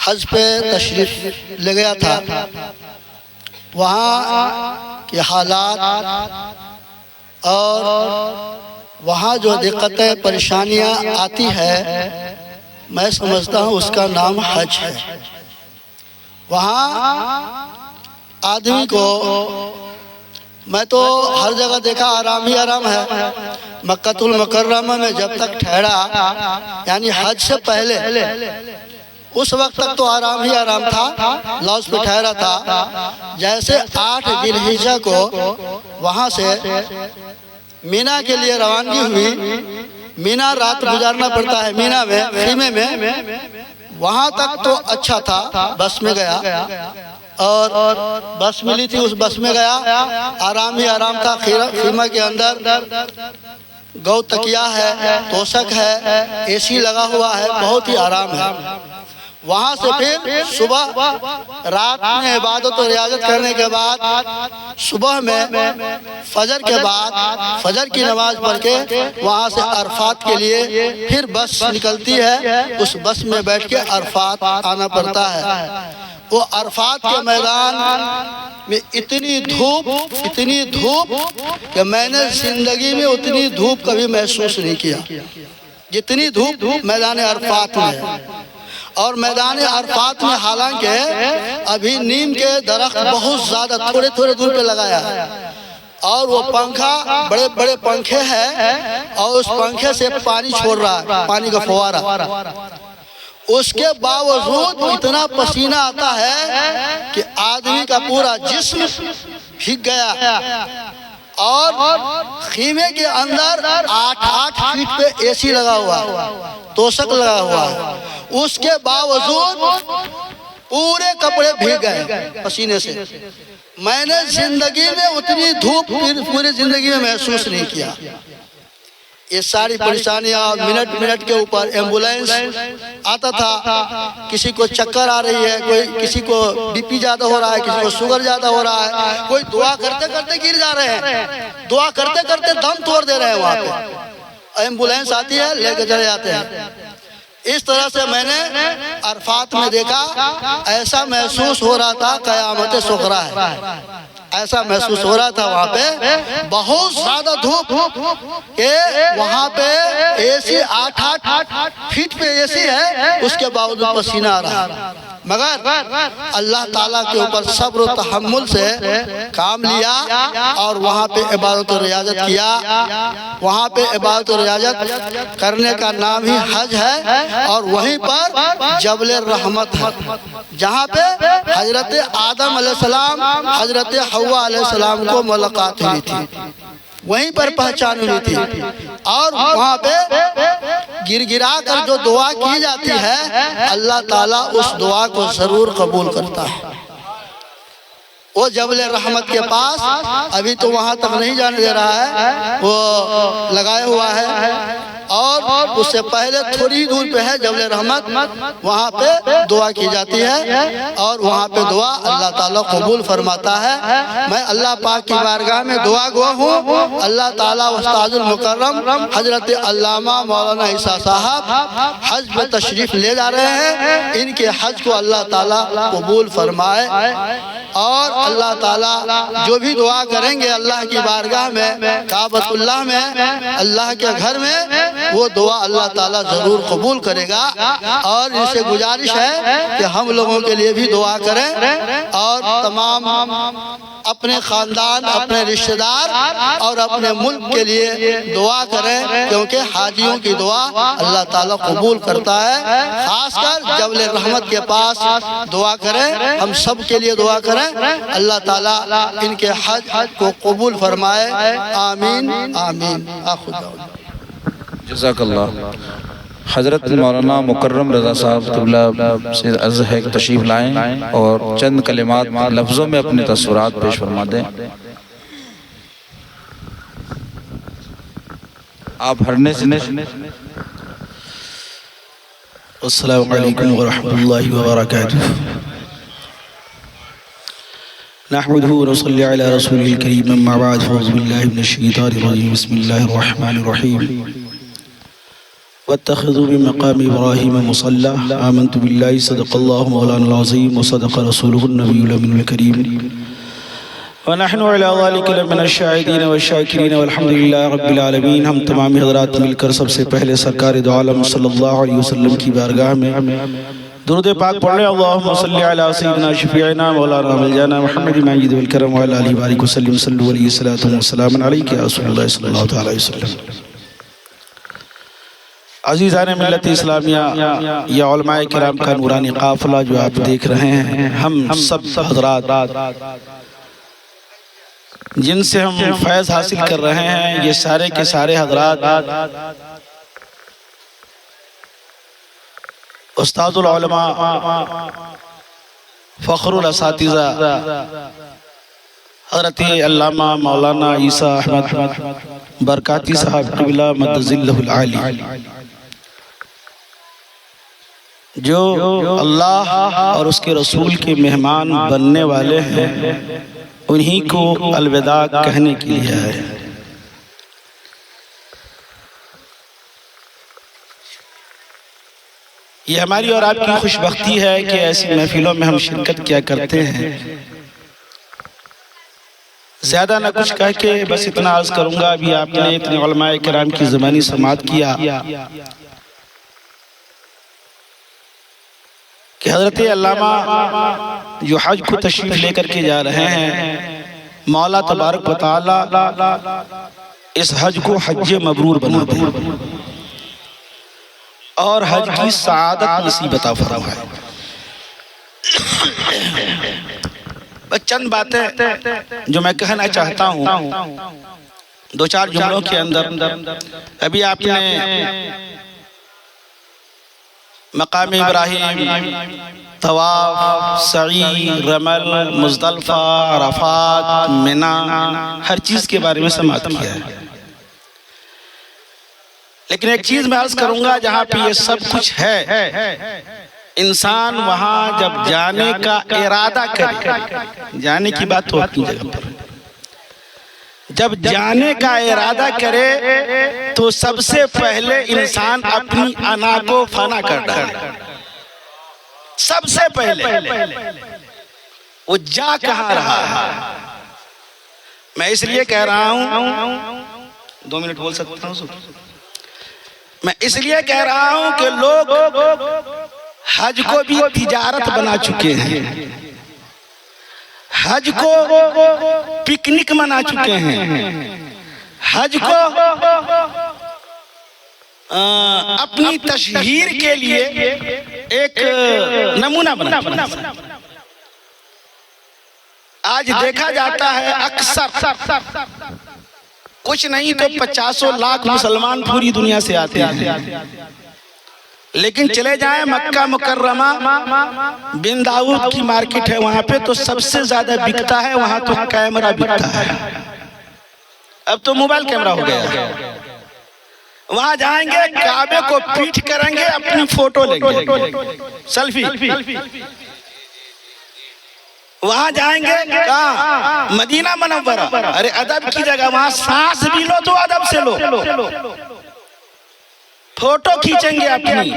حج پہ تشریف لے گیا تھا. وہاں کے حالات اور وہاں جو دقتیں پریشانیاں آتی ہے، میں سمجھتا ہوں اس کا نام حج ہے. وہاں آدمی کو، میں تو ہر جگہ دیکھا آرام ہی آرام ہے. مکہ المکرمہ میں جب تک ٹھہرا، یعنی حج سے پہلے، اس وقت تک تو آرام ہی آرام تھا، لاؤس پہ ٹھہرا تھا. جیسے 8 ذی الحجہ کو وہاں سے مینا کے لیے روانگی ہوئی. مینا رات گزارنا پڑتا ہے، مینا میں، خیمے میں. وہاں تک تو اچھا تھا. بس میں گیا اور بس ملی تھی، اس بس میں گیا، آرام ہی آرام تھا. خیمہ کے اندر گو تکیہ ہے، توشک ہے، اے سی لگا ہوا ہے، بہت ہی آرام ہے. وہاں سے پھر صبح رات میں عبادت و ریاضت کرنے کے بعد، صبح میں فجر کے بعد فجر کی نماز پڑھ کے وہاں سے عرفات کے لیے پھر بس نکلتی ہے. اس بس میں بیٹھ کے عرفات آنا پڑتا ہے. وہ عرفات کے میدان میں اتنی دھوپ کہ میں نے زندگی میں اتنی دھوپ کبھی محسوس نہیں کیا جتنی دھوپ میدان عرفات میں ہے. اور میدان عرفات میں حالانکہ ابھی نیم کے درخت بہت زیادہ تھوڑے تھوڑے دور پہ لگایا ہے اور وہ پنکھا بڑے بڑے پنکھے ہیں اور اس پنکھے سے پانی چھوڑ رہا ہے، پانی کا فوارہ. اس کے باوجود اتنا پسینہ آتا ہے کہ آدمی کا پورا جسم بھیگ گیا. اور خیمے کے اندر 8 فیٹ پہ اے سی لگا ہوا ہے، توشک لگا ہوا ہے. اس کے باوجود پورے کپڑے بھیگ گئے پسینے سے. میں نے زندگی میں اتنی دھوپ پوری زندگی میں محسوس نہیں کیا. یہ ساری پریشانیاں منٹ منٹ کے اوپر ایمبولینس آتا تھا، کسی کو چکر آ رہی ہے، کوئی کسی کو بی پی زیادہ ہو رہا ہے، کسی کو شوگر زیادہ ہو رہا ہے، کوئی دعا کرتے کرتے گر جا رہے ہیں، دعا کرتے کرتے دم توڑ دے رہے ہیں. وہاں پہ ایمبولینس آتی ہے، لے کے چلے جاتے ہیں. اس طرح سے میں نے عرفات میں دیکھا، ایسا محسوس ہو رہا تھا قیامت صغریٰ ہے. ایسا محسوس ہو رہا تھا وہاں پہ بہت زیادہ دھوپ کہ وہاں پہ اے سی 8 فیٹ پہ اے سی ہے، اس کے باوجود پسینہ آ رہا ہے. مگر اللہ تعالیٰ کے اوپر صبر و تحمل سے کام لیا اور وہاں پہ عبادت و ریاضت کیا. وہاں پہ عبادت و ریاضت کرنے کا نام ہی حج ہے. اور وہیں پر جبل رحمت ہے، جہاں پہ حضرت آدم علیہ السلام حضرت حوا علیہ السلام کو ملاقات ہوئی تھی، وہیں پر پہچان ہوئی تھی. اور وہاں پہ گر گرا کر جو دعا کی جاتی ہے اللہ تعالیٰ اس دعا کو ضرور قبول کرتا ہے. وہ جبل رحمت کے پاس ابھی تو وہاں تک نہیں جانے دے رہا ہے، وہ لگایا ہوا ہے. اور اس سے پہلے تھوڑی دور پہ ہے جبل رحمت، وہاں پہ دعا کی جاتی ہے اور وہاں پہ دعا اللہ تعالیٰ قبول فرماتا ہے. میں اللہ پاک کی بارگاہ میں دعا گو ہوں، اللہ تعالیٰ استاد المکرم حضرت علامہ مولانا عیسیٰ صاحب حج میں تشریف لے جا رہے ہیں، ان کے حج کو اللہ تعالیٰ قبول فرمائے. اور اللہ تعالیٰ جو بھی دعا کریں گے اللہ کی بارگاہ میں کعبۃ اللہ میں اللہ کے گھر میں، وہ دعا اللہ تعالیٰ ضرور قبول کرے گا. اور ان سے گزارش ہے کہ ہم لوگوں کے لیے بھی دعا کریں اور تمام اپنے خاندان، اپنے رشتہ دار اور اپنے ملک کے لیے دعا کریں، کیونکہ حاجیوں کی دعا اللہ تعالیٰ قبول کرتا ہے. خاص کر جبل رحمت کے پاس دعا کریں، ہم سب کے لیے دعا کریں، اللہ تعالیٰ ان کے حج کو قبول فرمائے. آمین آمین. جزاک اللہ. حضرت مولانا مکرم رضا صاحب قبلہ سے عرض ہے کہ تشریف لائیں اور چند کلمات لفظوں میں اپنے تصورات پیش فرما دیں. آپ ہرنے سے السلام علیکم ورحمۃ اللہ وبرکاتہ. نحمده ونصلي على رسوله الكريم. اما بعد فاعوذ بالله من الشيطان الرجيم. بسم الله الرحمن الرحيم. واتخذوا من مقام ابراهيم مصلى. آمنت بالله صدق الله مولانا العظيم وصدق رسوله النبي الأمين الكريم. ونحن على ذلك لمن الشاهدين والشاكرين والحمد لله رب العالمين. ہم تمام حضرات مل کر سب سے پہلے سرکار دو عالم صلی اللہ علیہ وسلم کی بارگاہ میں درود پاک پڑھ لیں. اللہم صلی علی سیدنا شفیعنا مولانا ملجانا محمد مجید والکرم وعلی آلہ وآلہ وسلم. صلو علیہ الصلاۃ والسلام علیک یا رسول اللہ صلی اللہ علیہ وسلم. عزیزان ملت اسلامیہ، یا علماء کرام کا نورانی قافلہ جو آپ دیکھ رہے ہیں، ہم سب حضرات جن سے ہم فیض حاصل کر رہے ہیں، یہ سارے کے سارے حضرات استاد العلماء، فخر الاساتذہ حضرت علامہ مولانا عیسیٰ احمد برکاتی صاحب قبلہ مد ظلہ العالی، جو اللہ اور اس کے رسول کے مہمان بننے والے ہیں، انہی کو الوداع کہنے کے لیے آئے. یہ ہماری اور آپ کی خوش بختی ہے کہ ایسی محفلوں میں ہم شرکت کیا کرتے ہیں. زیادہ نہ کچھ کہہ کے بس اتنا عرض کروں گا. ابھی آپ نے اتنے علماء کرام کی زبانی سماعت کیا. کہ حضرت علامہ جو حج کو تشریف لے کر کے جا رہے ہیں، مولا تبارک و تعالی اس حج کو حج مبرور بنا دے اور حج کی سعادت نصیب عطا فرمائے۔ بس چند باتیں جو میں کہنا چاہتا ہوں دو چار جملوں کے اندر۔ ابھی آپ نے مقام ابراہیم، طواف، سعی، رمل، مزدلفہ، عرفات، منی، ہر چیز کے بارے میں سماعت کیا ہے، لیکن ایک چیز میں عرض کروں گا، جہاں پہ یہ سب کچھ ہے، انسان وہاں جب جانے کا ارادہ کرے، جانے کی بات تو اپنی جگہ پر، جب جانے کا ارادہ کرے تو سب سے پہلے انسان اپنی انا کو فنا کر ڈالے۔ سب سے پہلے وہ جا کہاں رہا ہے۔ میں اس لیے کہہ رہا ہوں، 2 منٹ بول سکتا ہوں؟ میں اس لیے کہہ رہا ہوں کہ لوگ حج کو بھی تجارت بنا چکے ہیں، حج کو پکنک منا چکے ہیں، حج کو اپنی تشہیر کے لیے ایک نمونہ بنا چکے ہیں۔ آج دیکھا جاتا ہے اکثر کچھ نہیں تو 50 لاکھ مسلمان پوری دنیا سے آتے ہیں، لیکن چلے جائیں مکہ مکرمہ، بن داؤد کی مارکیٹ ہے وہاں پہ، تو سب سے زیادہ بکتا ہے وہاں تو کیمرہ بکتا ہے۔ اب تو موبائل کیمرہ ہو گیا ہے۔ وہاں جائیں گے، کعبے کو پیٹ کریں گے، اپنی فوٹو لیں گے، سیلفی۔ وہاں جائیں گے کہاں؟ مدینہ منورہ۔ ارے ادب کی جگہ، وہاں سانس بھی لو تو ادب سے لو۔ فوٹو کھینچیں گے اپنی،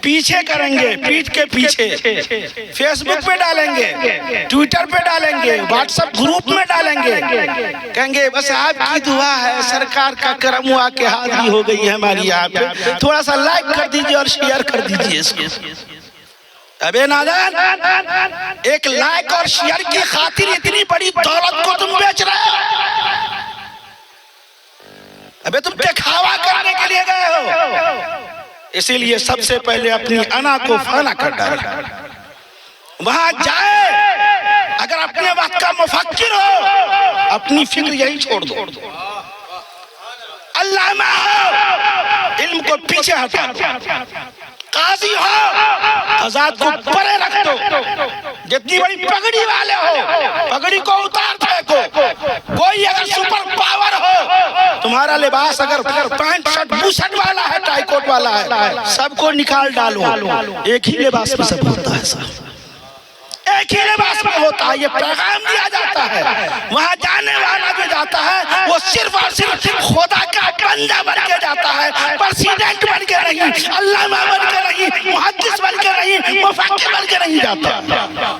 پیچھے کریں گے، پیٹ کے پیچھے، فیس بک پہ ڈالیں گے، ٹویٹر پہ ڈالیں گے، واٹس ایپ گروپ میں ڈالیں گے، کہیں گے بس آپ کی دعا ہے، سرکار کا کرم ہوا کہ حاضری ہو گئی ہے ہماری یہاں پہ، تھوڑا سا لائک کر دیجئے اور شیئر کر دیجئے اس کو۔ ابے نادان، ایک لائک اور شیئر کی خاطر اتنی بڑی دولت کو تم بیچ رہے ہو؟ ابے تم دکھاوا کرنے کے لیے گئے ہو۔ اسی لیے سب سے پہلے اپنی انا کو فنا کر ڈالے۔ وہاں جائے، اگر اپنے وقت کا مفکر ہو، اپنی فکر یہی چھوڑ دو، علامہ ہو، علم کو پیچھے ہٹا دو، قاضی ہو، قضات کو پرے رکھ دو، جتنی بڑی پگڑی والے ہو پگڑی کو اتار پھینکو، کوئی اگر سپر پاور ہو، تمہارا لباس اگر پینٹ شرٹ بوشٹ والا ہے، ٹائی کوٹ والا ہے، سب کو نکال ڈالو، ایک ہی لباس میں سب ہوتا ہے، سب ایک ہی لباس میں ہوتا ہے، یہ پیغام دیا جاتا ہے۔ وہاں جانے والا جو جاتا ہے وہ صرف اور صرف خدا کا بندہ بن کے جاتا ہے، پریزیڈنٹ بن کے نہیں، علامہ بن کے نہیں، محدث بن کے نہیں، مفکر بن کے نہیں جاتا۔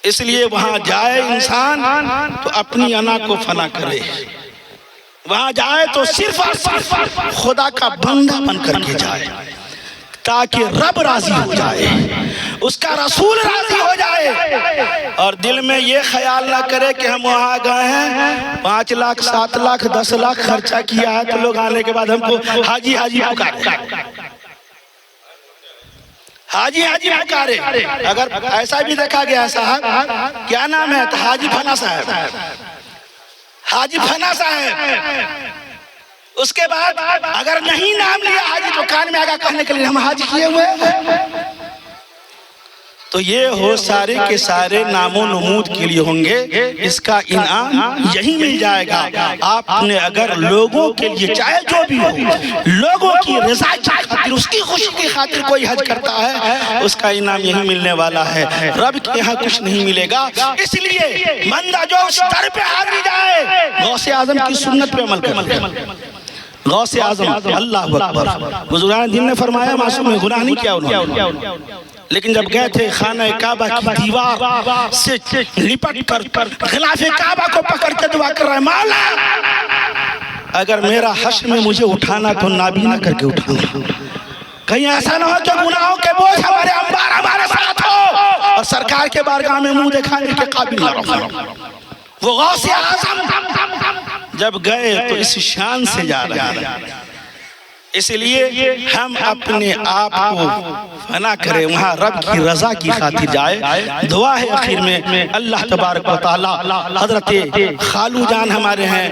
اس لیے وہاں جائے انسان تو اپنی انا کو فنا کرے، وہاں جائے تو صرف اور صرف خدا کا بندہ بن کر کے جائے، تاکہ رب راضی ہو جائے، اس کا رسول راضی ہو جائے، اور دل میں یہ خیال نہ کرے کہ ہم وہاں گئے ہیں 5 لاکھ 7 لاکھ 10 لاکھ خرچہ کیا ہے تو لوگ آنے کے بعد ہم کو حاجی حاجی پکارے، حاجی حاجی پکارے۔ اگر ایسا بھی دیکھا گیا صاحب، کیا نام ہے؟ حاجی فنا صاحب، حاجی فنا صاحب۔ اس کے بعد اگر نہیں نام لیا حاجی تو کان میں آگا کہنے کے لیے ہم حاجی کیے ہوئے ہیں۔ تو یہ ہو سارے کے سارے نام و نمود کے لیے ہوں گے، اس کا انعام یہی مل جائے گا۔ آپ نے اگر لوگوں کے لیے، چاہے جو بھی ہو، لوگوں کی رضا کی خاطر، اس کی خوشی کی خاطر کوئی حج کرتا ہے، اس کا انعام یہی ملنے والا ہے، رب کے یہاں کچھ نہیں ملے گا۔ اس لیے بندہ جو اس در پہ حاضری جائے، غوث اعظم کی سنت پہ عمل کرے۔ غوث اعظم، اللہ اکبر، بزرگان دین نے فرمایا معصوم ہے، گناہ نہیں کیا انہوں نے، لیکن جب گئے تھے خانہ کعبہ کی دیوار سے لپٹ کر غلاف کعبہ کو پکڑ کے دعا کر رہے ہیں، مولا اگر میرا حشر میں مجھے اٹھانا تو نابینا کر کے اٹھانا، کہیں ایسا نہ ہو کہ گناہوں کے بوجھ ہمارے انبار ہمارے ساتھ ہو اور سرکار کے بارگاہ میں منہ دکھانے کے قابل نہ رہو۔ وہ غوث اعظم جب گئے تو اس شان سے جا رہے ہیں، اس لیے ہم اپنے آپ کو فنا کریں، وہاں رب کی رضا کی خاطر جائے۔ دعا ہے آخر میں اللہ تبارک و تعالی حضرت خالو جان ہمارے ہیں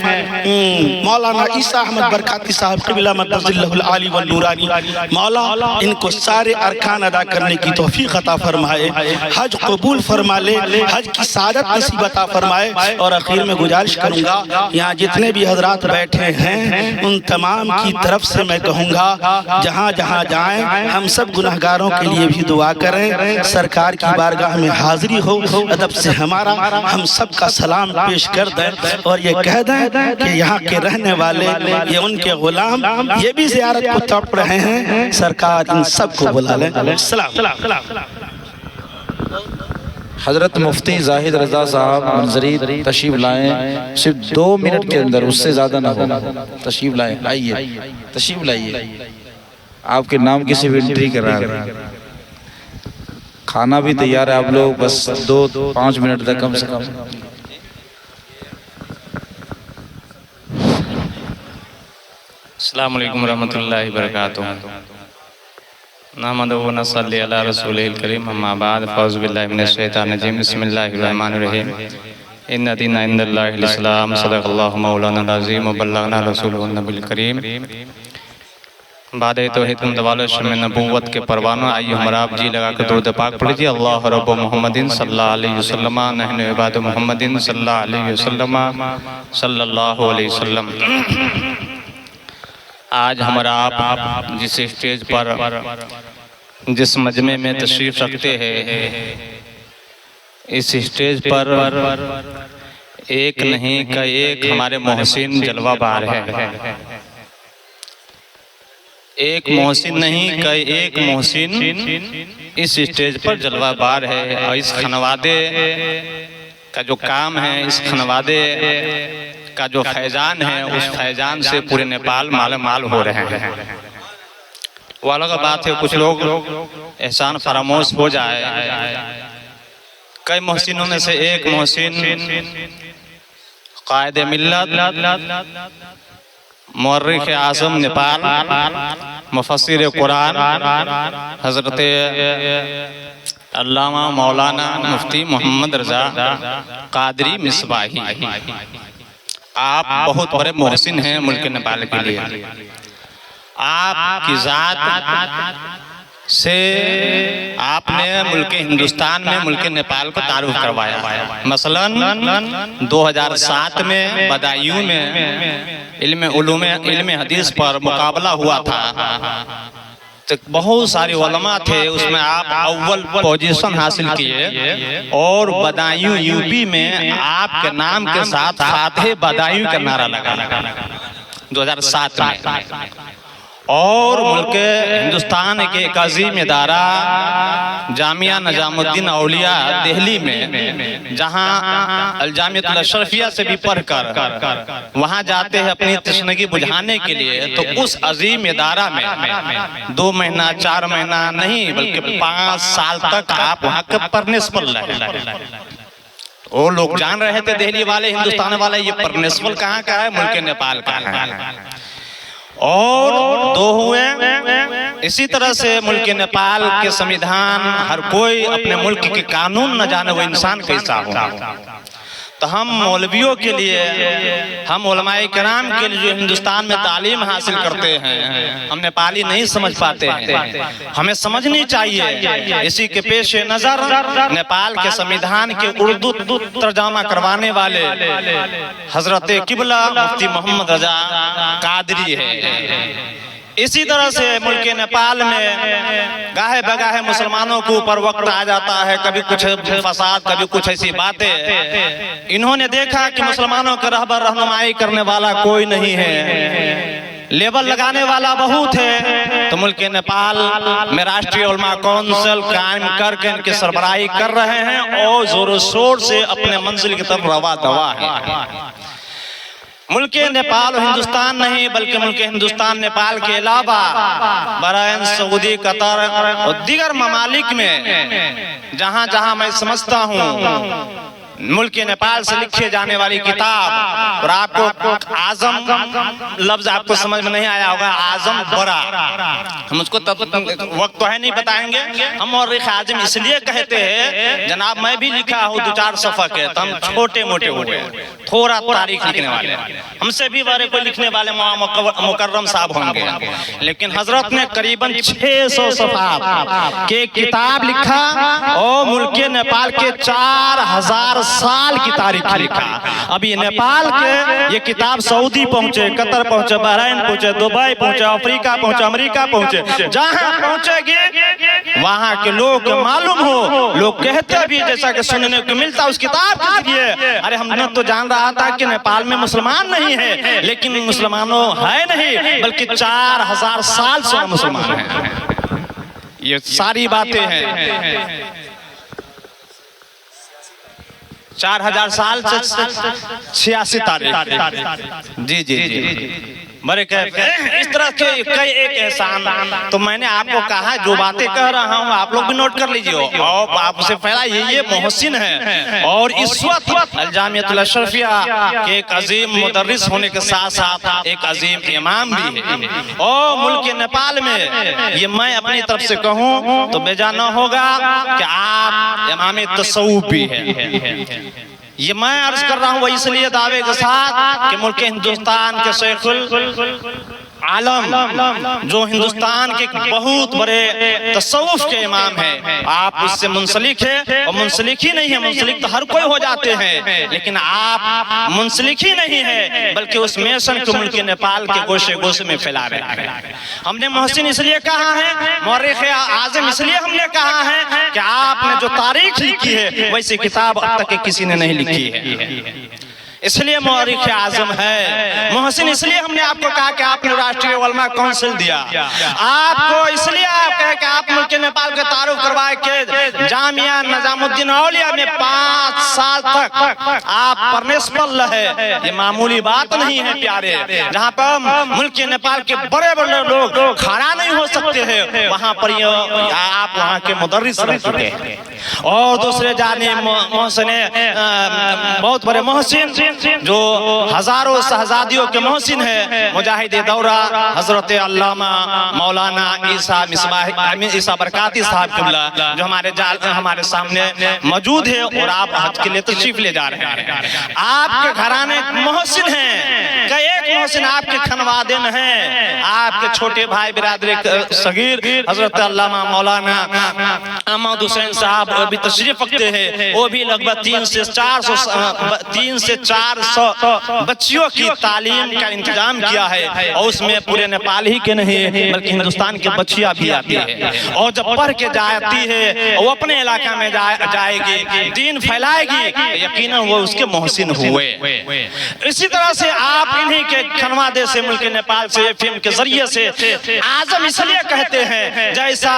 مولانا عیسیٰ احمد برکاتی صاحب قبلہ مدد اللہ العالی والنورانی، مولا ان کو سارے ارکان ادا کرنے کی توفیق عطا فرمائے، حج قبول فرما لے، حج کی سعادت نصیب عطا فرمائے۔ اور آخر میں گزارش کروں گا یہاں جتنے بھی حضرات بیٹھے ہیں ان تمام کی طرف سے میں کہوں گا جہاں جہاں جائیں ہم سب گناہگاروں کے لیے بھی دعا کریں، سرکار کی بارگاہ میں حاضری ہو، ادب سے ہمارا ہم سب کا سلام پیش کر دیں اور یہ کہہ دیں کہ یہاں کے رہنے والے یہ ان کے غلام یہ بھی زیارت کو تڑپ رہے ہیں، سرکار ان سب کو بلا لیں۔ السلام۔ حضرت مفتی زاہد رضا صاحب منظری تشریف لائیں، صرف 2 منٹ کے اندر، اس سے زیادہ نہ ہو، تشریف لائیں، آئیے تشریف لائیے، آپ کے نام کی صرف انٹری کرا رہے ہیں، کھانا بھی تیار ہے، آپ لوگ بس 2-5 منٹ تک کم سے کم۔ السلام علیکم ورحمۃ اللہ وبرکاتہ۔ نحمدہ و نصلی علی رسولہ الکریم، اما بعد، فاعوذ باللہ من الشیطان الرجیم، بسم اللہ الرحمن الرحیم۔ ان دین عند اللہ الاسلام، صدق اللہ مولانا العظیم و بلغنا رسولہ النبی الکریم۔ بعد توحید متوالد شم نبوت کے پروانوں، آئیے ہمارا آپ جی لگا کر درود پاک پڑھ لیجیے۔ اللہ رب محمد صلی اللہ علیہ وسلم، نحن عباد محمد صلی اللہ علیہ وسلم، صلی اللہ علیہ وسلم۔ آج ہمارا آپ جس اسٹیج پر جس مجمع میں تشریف رکھتے ہیں، اس اسٹیج پر ایک نہیں کہ ایک ہمارے محسن جلوہ بار ہے، ایک محسن نہیں کہ ایک محسن اس اسٹیج پر جلوہ بار ہے، اور اس خانوادے کا جو کام ہے، اس خانوادے کا جو فیضان ہے، اس فیضان سے پورے نیپال مال مال ہو رہے ہیں۔ وہ الگ بات ہے کچھ لوگ احسان فراموش ہو جائے، کئی محسنوں میں سے ایک محسن قائد ملت، مورخ اعظم نیپال، مفسر قرآن حضرت علامہ مولانا مفتی محمد رضا قادری مصباحی، آپ بہت بڑے محسن ہیں ملک نیپال کے لیے۔ آپ کی ذات سے آپ نے ملک ہندوستان میں ملک نیپال کو تعارف کروایا۔ مثلا 2007 میں بدایوں میں علم حدیث پر مقابلہ ہوا تھا، تو بہت سارے علماء تھے، اس میں آپ اول پوزیشن حاصل کیے، اور بدایوں یوپی میں آپ کے نام کے ساتھ فاتح بدایوں کا نعرہ لگا 2007 میں۔ اور ملک ہندوستان کے ایک عظیم ادارہ جامعہ نظام الدین اولیاء دہلی میں، جہاں الجامعۃ الاشرفیہ سے بھی پڑھ کر وہاں جاتے ہیں اپنی تشنگی بجھانے کے لیے، تو اس عظیم ادارہ میں 2 مہینہ 4 مہینہ نہیں بلکہ 5 سال تک آپ وہاں کے پرنسپل رہے۔ وہ لوگ جان رہے تھے دہلی والے، ہندوستان والے، یہ پرنسپل کہاں کا ہے، ملک نیپال کا ہے۔ اور 2 ہوئے، اسی طرح سے ملک نیپال کے سمویدھان، ہر کوئی اپنے ملک کے قانون نہ جانے وہ انسان کیسا ہو۔ تو ہم مولویوں کے لیے، ہم علماء کرام کے لیے جو ہندوستان میں تعلیم حاصل کرتے ہیں، ہم نیپالی نہیں سمجھ پاتے ہیں، ہمیں سمجھنی چاہیے۔ اسی کے پیش نظر نیپال کے سمویدھان کے اردو ترجمہ کروانے والے حضرت قبلہ مفتی محمد رضا قادری ہے۔ اسی طرح سے ملک نیپال میں گاہے بگاہے مسلمانوں کے اوپر وقت آ جاتا ہے، کبھی کچھ فساد، کبھی کچھ ایسی باتیں۔ انہوں نے دیکھا کہ مسلمانوں کے رہبر رہنمائی کرنے والا کوئی نہیں ہے، لیبل لگانے والا بہت ہے، تو ملک نیپال میں راشٹری علماء کونسل قائم کر کے ان کی سربراہی کر رہے ہیں، اور زور و شور سے اپنے منزل کی طرف روا دوا ہے۔ ملک نیپال و ہندوستان نہیں بلکہ ملک ہندوستان نیپال کے علاوہ بحرین، سعودی، قطر اور دیگر ممالک میں جہاں جہاں میں سمجھتا ہوں ملک نیپال سے لکھے جانے والی کتاب، اور آپ کو اعظم لفظ آپ کو سمجھ میں نہیں آیا ہوگا، اعظم بڑا، ہم اس کو وقت تو ہے نہیں بتائیں گے، ہم مورخ اعظم اس لیے کہتے ہیں جناب میں بھی لکھا ہوں 2-4 صفحہ کے، تو ہم چھوٹے موٹے ہوتے ہیں، تھوڑا تاریخ لکھنے والے، ہم سے بھی بارے کوئی لکھنے والے مکرم صاحب ہوں گے، لیکن حضرت نے قریباً 600 صفحات کے کتاب لکھا اور ملک نیپال کے 4000 سال کی تاریخ لکھا۔ ابھی نیپال کے یہ کتاب سعودی پہنچے، قطر پہنچے، بحرین پہنچے، دبئی پہنچے، افریقہ پہنچے، امریکہ پہنچے، جہاں پہنچے گی وہاں کے لوگ معلوم ہو، لوگ کہتے بھی جیسا کہ سننے کو ملتا اس کتاب کے ذریعے، ارے ہم نے تو جان رہا تھا کہ نیپال میں مسلمان نہیں ہے، لیکن مسلمانوں ہے نہیں بلکہ 4000 سال سے مسلمان ہیں۔ یہ ساری باتیں ہیں 4000 سال سے 86 تاریخ، جی جی جی بڑے اس طرح کے کئی ایک احسان، تو میں نے آپ کو کہا جو باتیں کہہ رہا ہوں آپ لوگ بھی نوٹ کر لیجئے، اور آپ سے پہلا یہ محسن ہے، اور اس وقت الجامعۃ الاشرفیہ کے ایک عظیم مدرس ہونے کے ساتھ ساتھ ایک عظیم امام بھی ہے، اور ملک نیپال میں یہ میں اپنی طرف سے کہوں تو بے جان نہ ہوگا کہ آپ امام تصوف بھی ہے۔ یہ میں عرض کر رہا ہوں وہ اس لیے دعوے کے ساتھ کہ ملک ہندوستان کے شیخ عالم جو ہندوستان کے بہت بڑے تصوف کے امام ہیں، آپ اس سے منسلک ہیں، اور منسلک ہی نہیں ہے، منسلک تو ہر کوئی ہو جاتے ہیں، لیکن آپ منسلک ہی نہیں ہے بلکہ اس میشن کو ملک نیپال کے گوشے گوشے میں پھیلا رہے ہیں۔ ہم نے محسن اس لیے کہا ہے، مورخ اعظم اس لیے ہم نے کہا ہے کہ آپ نے جو تاریخ لکھی ہے ویسی کتاب اب تک کسی نے نہیں لکھی ہے، اس لیے مورخ اعظم ہے۔ محسن اس لیے ہم نے آپ کو کہا کہ آپ نے راشٹریہ علماء کونسل دیا، آپ کو اس لیے آپ کہے کہ آپ ملک نیپال کے تعارف کروائے کہ جامعہ نظام الدین اولیاء میں 5 سال تک آپ پرنسپل رہے، یہ معمولی بات نہیں ہے پیارے، جہاں پر ملک نیپال کے بڑے بڑے لوگ کھڑا نہیں ہو سکتے ہیں، وہاں پر آپ وہاں کے مدرس رہ چکے ہیں۔ اور دوسرے جانب محسن بہت بڑے محسن جو ہزاروں شہزادیوں کے محسن ہے، مجاہد دورہ حضرت علامہ مولانا عیسیٰ برکاتی صاحب قبلہ، جو ہمارے سامنے موجود ہے، اور آپ حج کے لیے تشریف لے جا رہے ہیں۔ آپ کے گھرانے محسن ہیں، کئی ایک محسن آپ کے خانوادے میں ہیں، آپ کے چھوٹے بھائی برادری صغیر حضرت علامہ مولانا احمد حسین صاحب بھی تشریف رکھتے ہیں، وہ بھی لگ بھگ 3 سے 400 بچیوں کی تعلیم کا انتظام کیا ہے، اور اس میں پورے نیپال ہی کے نہیں بلکہ ہندوستان کی بچیاں بھی آتی ہیں، اور جب پڑھ کے جاتی ہے وہ اپنے علاقہ میں جائے گی، دین پھیلائے گی، یقیناً وہ اس کے محسن ہوئے۔ اسی طرح سے آپ انہی کے خانوادے سے ملک نیپال سے فلم کے ذریعے سے اعظم اس لیے کہتے ہیں، جیسا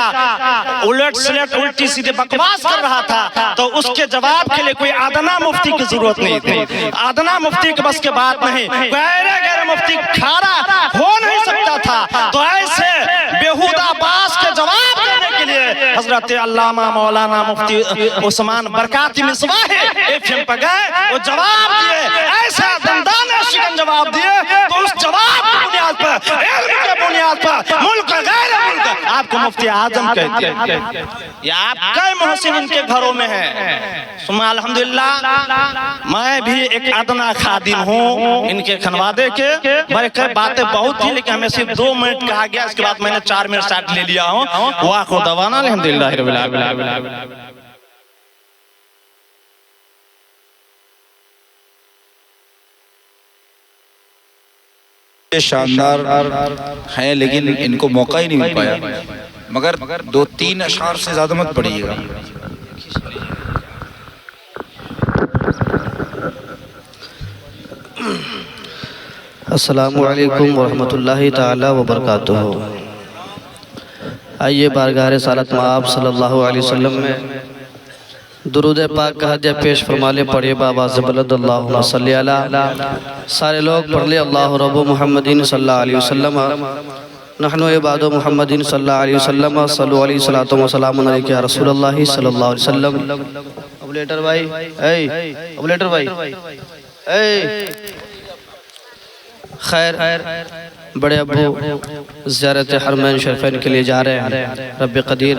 الٹ سلٹ الٹی سیدھے بکواس کر رہا تھا تو اس کے جواب کے لیے کوئی ادنا مفتی کی ضرورت نہیں تھی، ادنا مفتی کے بس کے بات نہیں، غیر مفتی کھڑا ہو نہیں سکتا تھا، تو ایسے بیہودہ باس کے جواب دینے کے لیے حضرت علامہ مولانا مفتی عثمان برکاتی مصباحی ایفیم پہ گئے، وہ جواب دیے، ایسا دندانہ شکن جواب دیے، تو اس جواب کی بنیاد پر، علم کے بنیاد پر، ملک غیر ملک آپ کو مفتی اعظم کہتے ہیں۔ یہ آپ کئی محسن ان کے گھروں میں ہیں، ثم الحمدللہ میں بھی ایک ادنا خادم ہوں ان کے خانوادے کے، بڑے کئی باتیں بہت تھی لیکن ہمیں صرف 2 منٹ کہا گیا، اس کے بعد میں نے 4 منٹ ساتھ لے لیا ہوں۔ وآخر دعوانا الحمدللہ رب العالمین۔ شاندار ہیں لیکن ان کو موقع ہی نہیں مل پایا، مگر 2-3 اشعار سے زیادہ مت پڑھیے گا۔ السلام علیکم ورحمۃ اللہ تعالی وبرکاتہ۔ آئیے بارگاہ رسالت مآب صلی اللہ علیہ وسلم میں درود پاک کا ہدیہ پیش فرما لے، پڑھیے بآواز بلند اللہم صلی علی، سارے لوگ پڑھ لے اللہ رب محمدین صلی اللہ علیہ وسلم، نحن عباد محمدین صلی اللہ علیہ وسلم، صلو علیہ صلاۃ و سلام علیکہ یا رسول اللہ صلی اللہ علیہ وسلم۔ ابولیٹر بھائی، ابولیٹر بھائی، خیر بڑے ابو زیارت حرمین شریفین کے لیے جا رہے ہیں، رب قدیر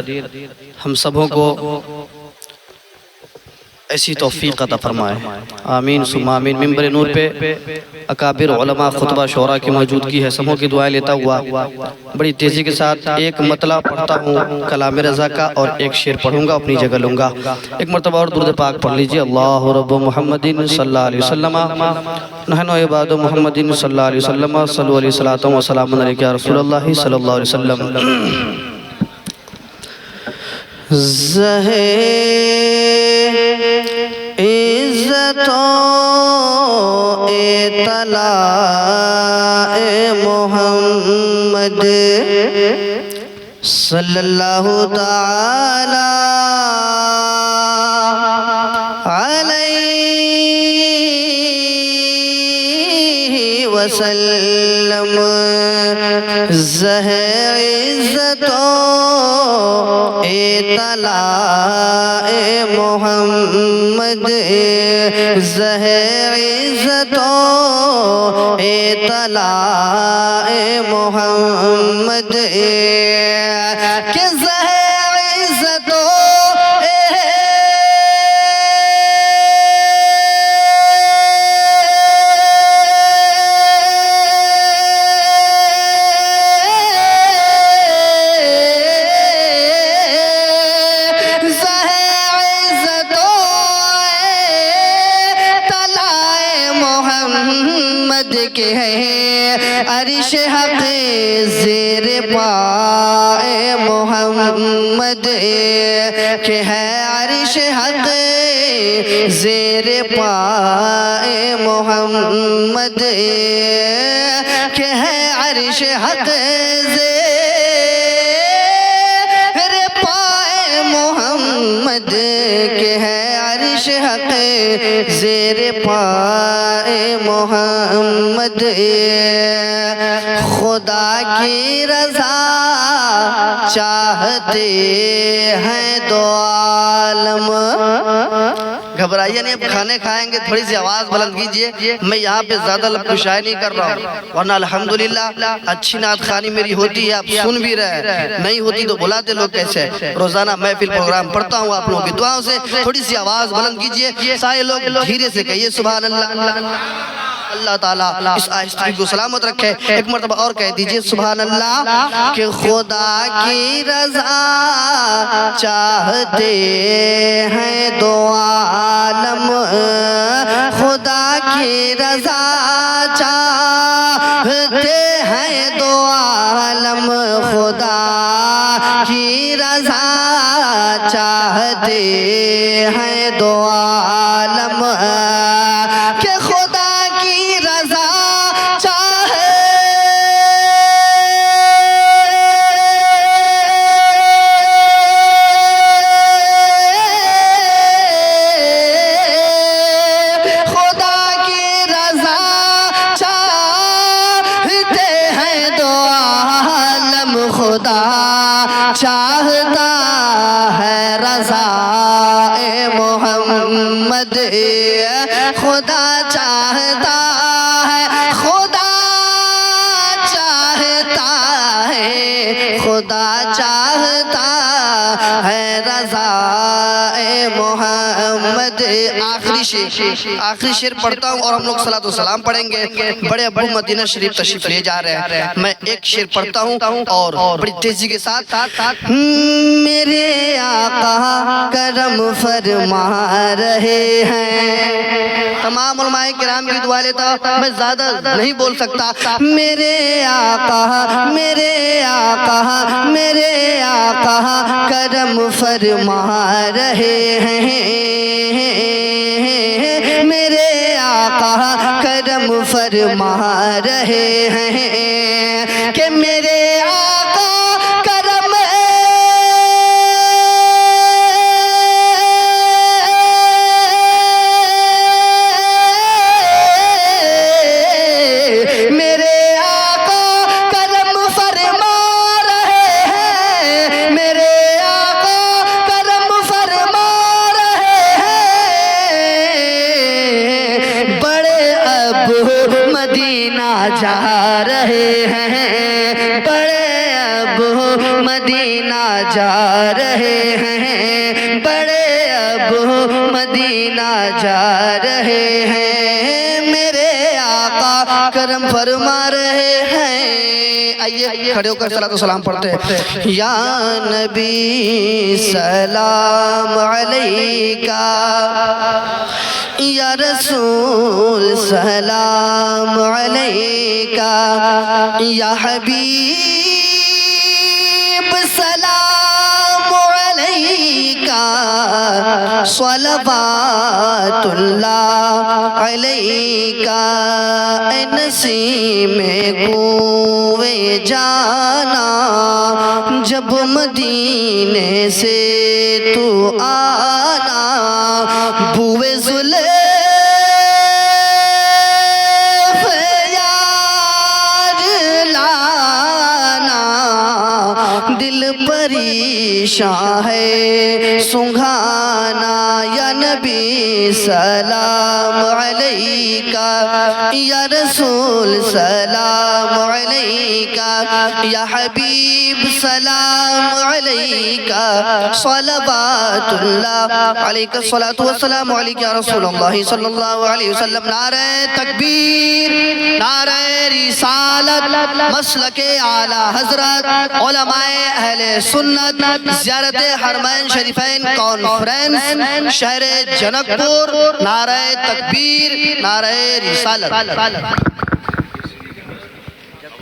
ہم سبوں کو ایسی توفیق عطا فرمائے، آمین ثم آمین۔ ممبر نور پہ اکابر علماء خطبہ شعراء کی موجودگی ہے، سبوں کی دعائیں لیتا ہوا بڑی تیزی کے ساتھ ایک مطلع پڑھتا ہوں کلام رضا کا، اور ایک شعر پڑھوں گا، اپنی جگہ لوں گا۔ ایک مرتبہ اور درود پاک پڑھ لیجئے، اللہ رب محمدین صلی اللہ علیہ وسلم، نحن عباد محمدین صلی اللہ علیہ وسلم، صلو علیہ صلاۃ و سلام علیکہ یا رسول اللہ صلی اللہ علیہ وسلم۔ عزت و اطلاع محمد صلی اللہ تعالی علیہ وسلم، عزت و اطلاع محمد، عزت و اطلاع محمد، کہ عزت و کے ہے عرش حق زیر پائے محمد، کہ ہے عرش حق زیر پائے محمد، کہ ہے عرش حق زیر پائے محمد، کہ ہے عرش حق زیر پائے محمد، خدا کی رضا چاہتے ہیں دو عالم۔ گھبرائیے نہیں، اب کھانے کھائیں گے، تھوڑی سی آواز بلند کیجئے، میں یہاں پہ زیادہ لب کشائی نہیں کر رہا ہوں، ورنہ الحمدللہ اچھی نعت خوانی میری ہوتی ہے، آپ سن بھی رہے ہیں، نہیں ہوتی تو بلاتے لوگ کیسے؟ روزانہ محفل پروگرام پڑھتا ہوں آپ لوگوں کی دعاؤں سے، تھوڑی سی آواز بلند کیجئے، سارے لوگ دھیرے سے کہیے سبحان اللہ۔ اللہ تعالیٰ اس آہستگی کو سلامت رکھے، ایک مرتبہ اور کہہ دیجئے سبحان اللہ، کہ خدا کی رضا چاہتے ہیں دو عالم، خدا کی رضا چاہتے ہیں دو عالم، خدا کی رضا چاہتے ہیں دو عالم، کہ خدا کی رضا چاہتا ہے رضا محمد، خدا چاہتا ہے، خدا چاہتا ہے، خدا چاہتا ہے رضا محمد۔ آخری شعر پڑھتا ہوں اور ہم لوگ صلاۃ و سلام پڑھیں گے۔ بڑے ابو مدینہ شریف تشریف لے جا رہے ہیں، میں ایک شعر پڑھتا ہوں اور بڑی تیزی کے ساتھ۔ میرے آقا کرم فرما رہے ہیں، تمام علماء کرام کی دعا لیتا، میں زیادہ نہیں بول سکتا۔ میرے آقا، میرے آقا، میرے آقا کرم فرما رہے ہیں، میرے آقا کرم فرما رہے ہیں، کہ میرے آقا کرم مدینہ جا رہے ہیں، بڑے ابو مدینہ جا رہے ہیں، میرے آقا کرم فرما رہے ہیں۔ آئیے کھڑے ہو کر صلاۃ و سلام پڑھتے ہیں۔ یا نبی سلام علیکہ، یا رسول سلام علیکہ، یا حبیب سلام علیکہ، صلوات اللہ علیکہ، اے نسیم کوئے جانا، جب مدینے سے تو آنا، بوئے زلیف یار لانا، دل پریشان ہے سنگھانا۔ یا نبی سلام علیکہ، یا رسول سلام علیکہ، یا حبیب سلام علیکہ، صلوات اللہ علیکہ، الصلاۃ والسلام علیکہ یا رسول اللہ صلی اللہ علیہ وسلم۔ نعرہ تکبیر، نعرہ رسالت، مسلک اعلی حضرت علماء اہل سنت، زیارت حرمین شریفین کانفرنس شہر جنک پور، نعرہ تکبیر، نعرہ رسالت۔